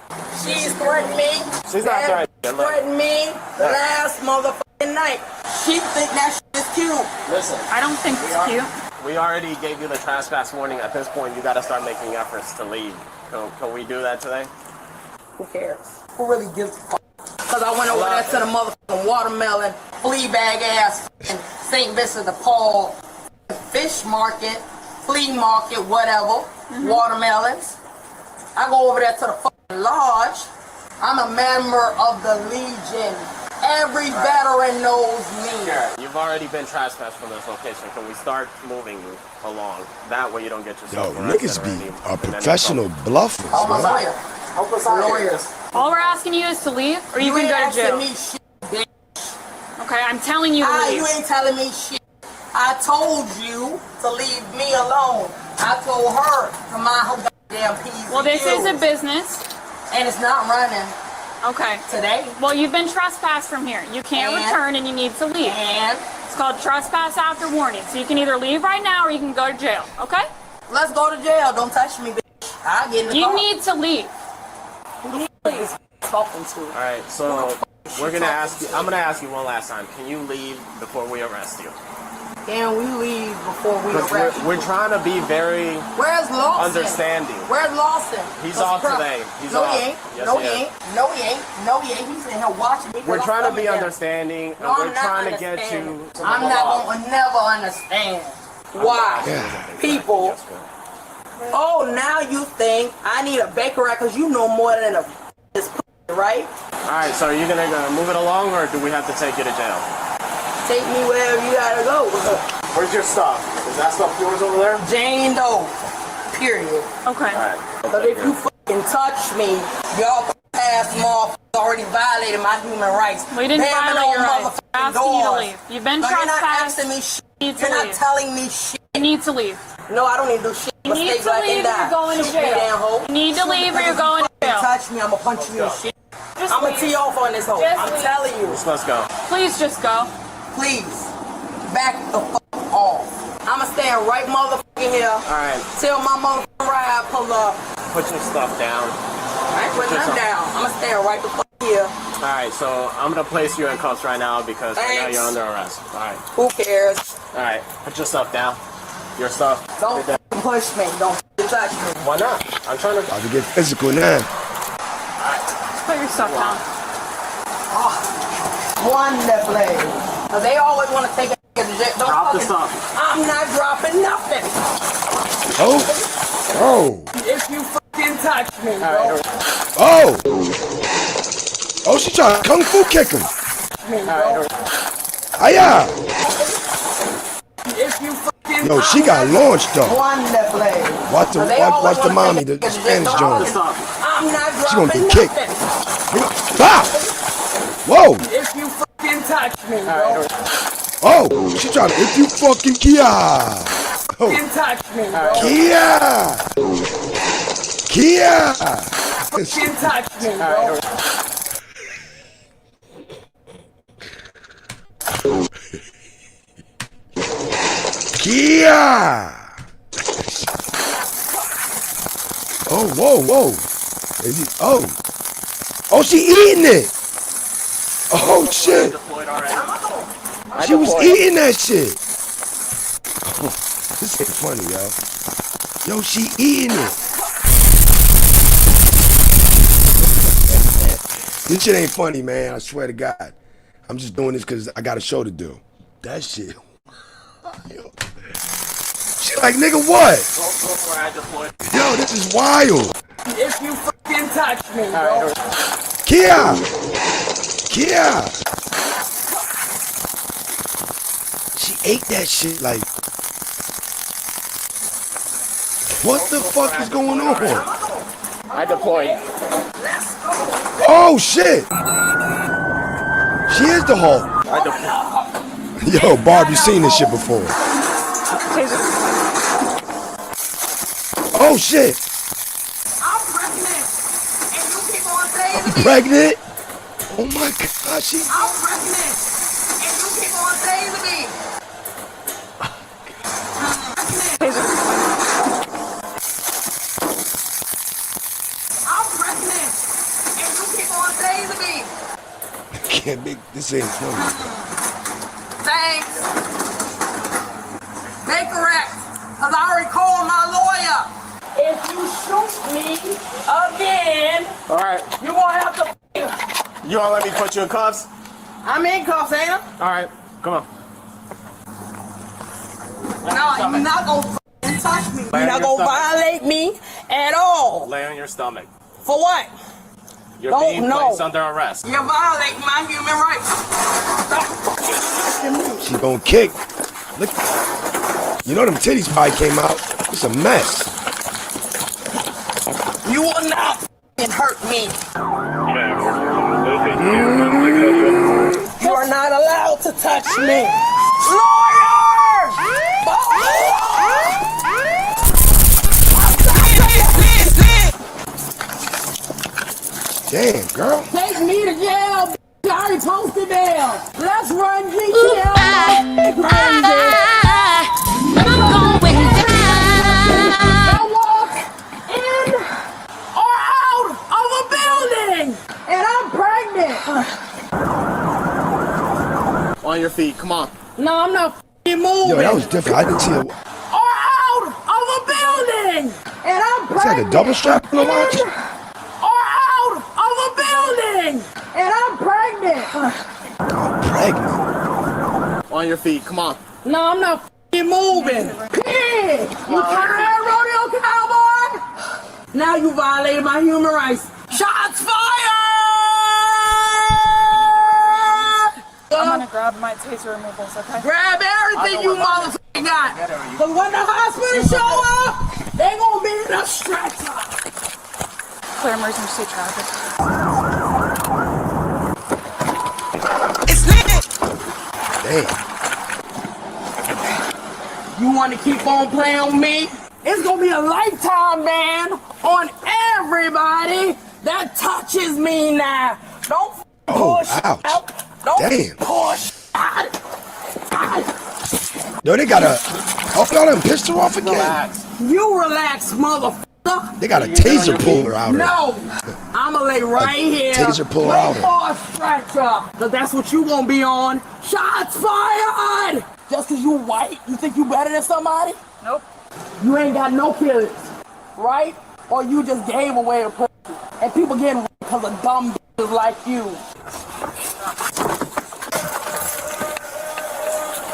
She's threatened me.
She's not threatening.
Threatened me the last motherfucking night. She think that shit is cute.
Listen.
I don't think it's cute.
We already gave you the trespass warning. At this point, you got to start making efforts to leave. Can we do that today?
Who cares? Who really gives a fuck? Because I went over there to the motherfucking watermelon, flea bag ass, and St. Vincent de Paul fish market, flea market, whatever, watermelons. I go over there to the fucking lodge. I'm a member of the Legion. Every veteran knows me.
You've already been trespassed from this location. Can we start moving along? That way you don't get yourself arrested.
Niggas be professional bluffers, man.
Lawyers.
All we're asking you is to leave, or you can go to jail.
Me shit, bitch.
Okay, I'm telling you to leave.
You ain't telling me shit. I told you to leave me alone. I told her to mind her goddamn P's.
Well, this is a business.
And it's not running.
Okay.
Today.
Well, you've been trespassed from here. You can't return and you need to leave.
And
called trespass after warning. So you can either leave right now or you can go to jail, okay?
Let's go to jail. Don't touch me, bitch. I'll get in the car.
You need to leave.
Who the f is talking to?
All right, so we're gonna ask you. I'm gonna ask you one last time. Can you leave before we arrest you?
Can we leave before we arrest you?
We're trying to be very
Where's Lawson?
understanding.
Where's Lawson?
He's off today. He's
no,
off.
he ain't.
Yes,
no,
he
he
is.
ain't. No, he ain't. No, he ain't. He's in here watching me.
We're trying to be understanding, and
No, I'm
we're
not
trying to get
understanding.
you.
I'm not gonna never understand why people. Oh, now you think I need a baker rack because you know more than this, right?
All right, so are you gonna move it along, or do we have to take you to jail?
Take me wherever you gotta go.
Where's your stuff? Is that stuff yours over there?
Jane Doe. Period.
Okay.
All right.
But if you fucking touch me, y'all past motherfuckers already violated my human rights.
We didn't
Damn
violate your
no
rights. We're asking you to leave. You've been
no, you're not
trespassed.
asking me shit.
You need to
You're not
leave.
telling me shit.
You need to leave.
No, I don't need to do shit.
You need to leave or you're going to jail. You need to leave or you're going to jail.
Touch me, I'ma punch you in shit. I'm gonna tee off on this hoe.
Just
I'm
leave.
telling you.
Let's go.
Please just go.
Please, back the fuck off. I'ma stand right motherfucking here.
All right.
Till my motherfucking ride pull up.
Put your stuff down.
I ain't putting nothing down. I'ma stand right the fuck here.
All right, so I'm gonna place you in cuffs right now because right now you're under arrest. All right.
Who cares?
All right. Put your stuff down. Your stuff.
Don't push me. Don't touch me.
Why not? I'm trying to.
About to get physical now.
Just put your stuff down.
Wonderfully. They always want to take it to jail. Don't
Drop the
fucking-
stuff.
I'm not dropping nothing.
Oh. Oh.
If you fucking touch me, bro.
Oh. Oh, she trying to kung fu kick him.
Me, bro.
Hiya.
If you fucking
Yo, she got launched though.
Wonderfully.
Watch the mommy, the Spanish joint.
I'm not
She gonna
dropping
get kicked.
nothing.
Stop. Whoa.
If you fucking touch me, bro.
Oh, she trying to if you fucking Kia. Oh.
Fucking touch me, bro.
Kia.
Fucking touch me, bro.
Kia. Oh, whoa, whoa. Is he, oh, she eating it. Oh shit. She was eating that shit. Oh, this ain't funny, yo. Yo, she eating it. This shit ain't funny, man. I swear to God. I'm just doing this because I got a show to do. That shit. She like, nigga, what? Yo, this is wild.
If you fucking touch me, bro.
Kia. She ate that shit like. What the fuck is going on?
I deployed.
Oh shit! She is the Hulk.
I deployed.
Yo, Barb, you seen this shit before? Oh shit!
I'm pregnant. And you keep on saying to me.
Pregnant? Oh my God, she.
I'm pregnant. And you keep on saying to me. I'm pregnant. And you keep on saying to me.
Can't make this ain't funny.
Thanks. Make correct. Because I already called my lawyer. If you shoot me again,
All right.
you won't have to.
You wanna let me put you in cuffs?
I'm in cuffs, ain't I?
All right. Come on.
No, you're not gonna f***ing touch me.
Lay
You're
on
not
your
gonna
stomach.
violate me at all.
Lay on your stomach.
For what?
You're
Don't
being
know.
placed under arrest.
You're violating my human rights. Stop.
She gonna kick. Look. You know them titties probably came out. It's a mess.
You will not f***ing hurt me. You are not allowed to touch me. Lawyer!
Damn, girl.
Take me to jail. I already posted bail. Let's run GTA.
feet. Come on.
No, I'm not moving.
Yo, that was different. I didn't see it.
Or out of a building. And I'm
It's like a double strap on the watch.
Or out of a building. And I'm pregnant.
I'm pregnant.
On your feet. Come on.
No, I'm not moving. Pig. You tired, rodeo cowboy? Now you violated my human rights. Shots fired!
I'm gonna grab my taser removals, okay?
Grab everything you motherfucking got. Cause when the hospital show up, they gonna be in a stretcher.
Clear emergency traffic.
It's lit!
Damn.
You wanna keep on playing with me? It's gonna be a lifetime ban on everybody that touches me now. Don't push
ouch.
out. Don't
Damn.
push out.
Yo, they got a. Oh, y'all done pissed her off again.
Relax. You relax, motherfucker.
They got a taser puller out here.
No, I'ma lay right here.
Taser puller out here.
for a stretcher. Cause that's what you gonna be on. Shots fired! Just cause you white, you think you better than somebody?
Nope.
You ain't got no kids, right? Or you just gave away a pussy. And people getting because of dumb bitches like you.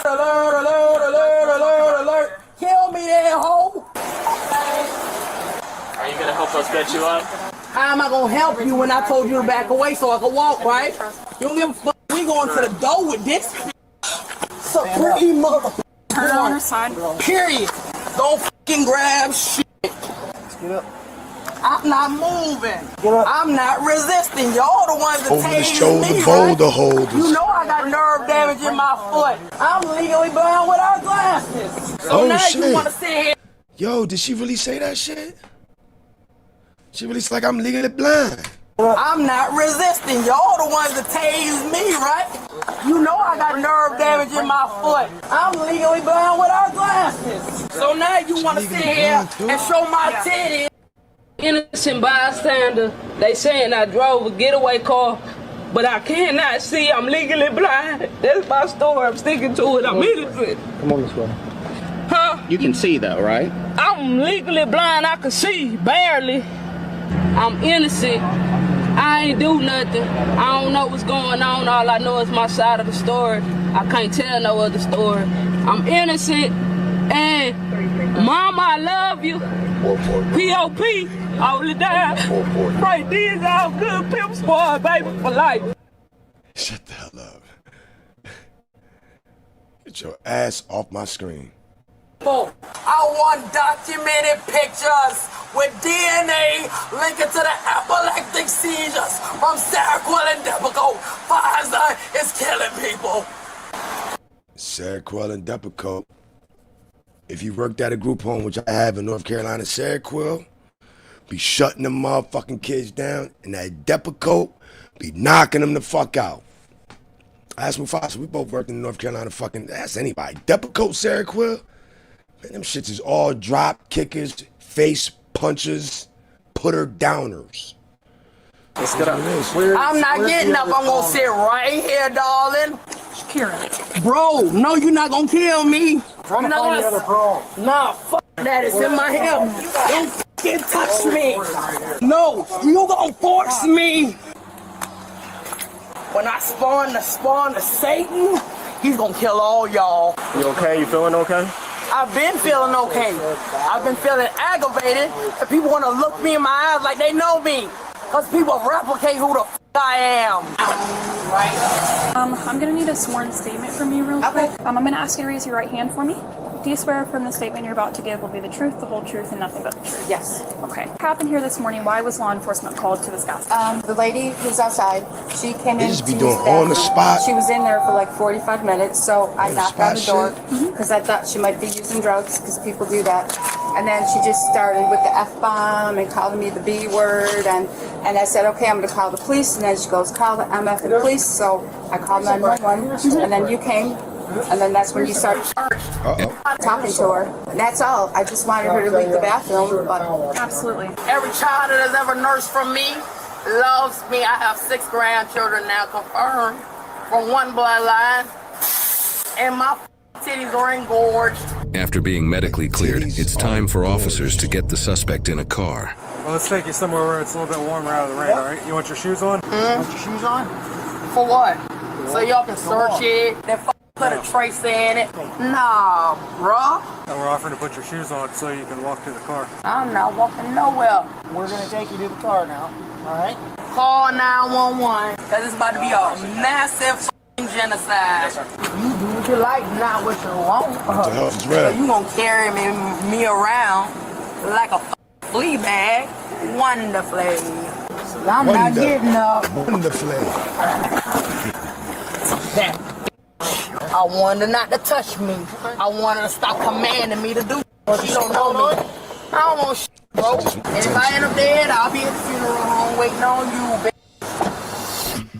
Alert, alert, alert, alert, alert. Kill me there, hoe.
Are you gonna help us get you up?
How am I gonna help you when I told you to back away so I could walk, right? You don't give a fuck. We going to the door with this. So pretty motherfucker.
Turn on her side.
Period. Don't fucking grab shit.
Get up.
I'm not moving. I'm not resisting. Y'all the ones that
Over the
tased
shoulder,
me,
boulder
right?
holders.
You know I got nerve damage in my foot. I'm legally blind without glasses. So
Oh,
now
shit.
you want to sit here.
Yo, did she really say that shit? She really like I'm legally blind.
I'm not resisting. Y'all the ones that tased me, right? You know I got nerve damage in my foot. I'm legally blind without glasses. So now you want to sit here and show my titties.
Innocent bystander. They saying I drove a getaway car, but I cannot see. I'm legally blind. That's my story. I'm sticking to it. I'm innocent.
Come on this way.
Huh?
You can see though, right?
I'm legally blind. I can see, barely. I'm innocent. I ain't do nothing. I don't know what's going on. All I know is my side of the story. I can't tell no other story. I'm innocent. And Mama, I love you. P.O.P. All the time. Right, these all good pimp boy, baby, for life.
Shut the hell up. Get your ass off my screen.
I want documented pictures with DNA linking to the epileptic seizures from Seroquel and Depakote. Pfizer is killing people.
Seroquel and Depakote. If you worked at a group home, which I have in North Carolina, Seroquel be shutting them motherfucking kids down, and that Depakote be knocking them the fuck out. Ask Mufasa, we both worked in North Carolina. Fucking ask anybody. Depakote, Seroquel. Man, them shits is all drop kickers, face punchers, putter downers.
Let's get up.
I'm not getting up. I'm gonna sit right here, darling. Shakira. Bro, no, you're not gonna kill me.
Trying to find the other bro.
Nah, fuck that. It's in my hip. Don't fucking touch me. No, you gonna force me. When I spawn to Satan, he's gonna kill all y'all.
You okay? You feeling okay?
I've been feeling okay. I've been feeling aggravated, and people want to look me in my eyes like they know me. Because people replicate who the f I am.
I'm gonna need a sworn statement from you real quick. I'm gonna ask you to raise your right hand for me. Do you swear from the statement you're about to give will be the truth, the whole truth, and nothing but the truth?
Yes.
Okay. What happened here this morning? Why was law enforcement called to this gas station?
The lady who's outside, she came
They
in.
just be
to
doing
use the
on the
bathroom.
spot.
She was in there for like 45 minutes, so I knocked on the door
spot
because I thought she might be using drugs because people do that. And then she just started with the F-bomb and called me the B word, and I said, okay, I'm going to call the police. And then she goes, call the MF and police. So I called 911, and then you came. And then that's when you start talking to her. And that's all. I just wanted her to leave the bathroom. But
absolutely.
Every child that has ever nursed from me loves me. I have 6 grandchildren now confirmed from one bloodline. and my titties are engorged.
After being medically cleared, it's time for officers to get the suspect in a car.
Well, let's take you somewhere where it's a little bit warmer out of the rain, all right? You want your shoes on?
Want your shoes on? For what? So y'all can search it, then put a trace in it? Nah, bruh.
And we're offering to put your shoes on so you can walk to the car.
I'm not walking nowhere. We're gonna take you to the car now, all right? Call 911, because it's about to be a massive genocide. You do what you like, not what you want.
What the hell is
So
red?
you gonna carry me around like a flea bag? Wonderfully. I'm not getting up.
Wonderfully.
That I wanted her not to touch me. I wanted her to stop commanding me to do what you don't know me. I don't want shit, bro. And if I end up dead, I'll be at the funeral home waiting on you, bitch.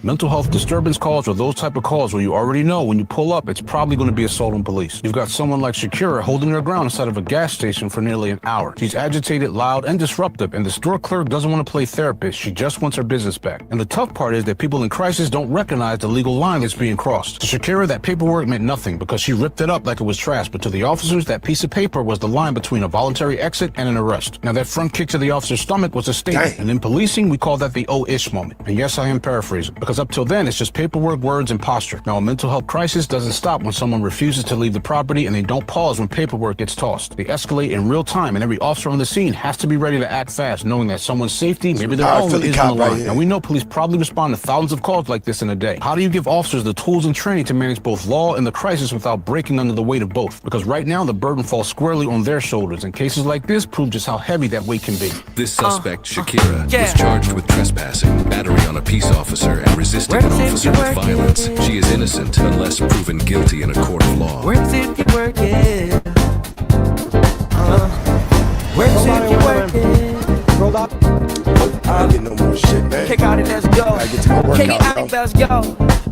Mental health disturbance calls are those type of calls where you already know when you pull up, it's probably going to be assault on police. You've got someone like Shakira holding her ground inside of a gas station for nearly an hour. She's agitated, loud, and disruptive, and the store clerk doesn't want to play therapist. She just wants her business back. And the tough part is that people in crisis don't recognize the legal line that's being crossed. To Shakira, that paperwork meant nothing because she ripped it up like it was trash, but to the officers, that piece of paper was the line between a voluntary exit and an arrest. Now, that front kick to the officer's stomach was a statement, and in policing, we call that the oh-ish moment. And yes, I am paraphrasing, because up till then, it's just paperwork, words, and posture. Now, a mental health crisis doesn't stop when someone refuses to leave the property, and they don't pause when paperwork gets tossed. They escalate in real time, and every officer on the scene has to be ready to act fast, knowing that someone's safety, maybe their own, is on the line. Now, we know police probably respond to thousands of calls like this in a day. How do you give officers the tools and training to manage both law and the crisis without breaking under the weight of both? Because right now, the burden falls squarely on their shoulders, and cases like this prove just how heavy that weight can be.
This suspect, Shakira, was charged with trespassing, battery on a peace officer, and resisting an officer with violence. She is innocent unless proven guilty in a court of law.
Works if you work it. Works if you work it. Roll up.
I get no more shit, man.
Kick out and let's go.
I get to my workout,
Kick it out and let's go.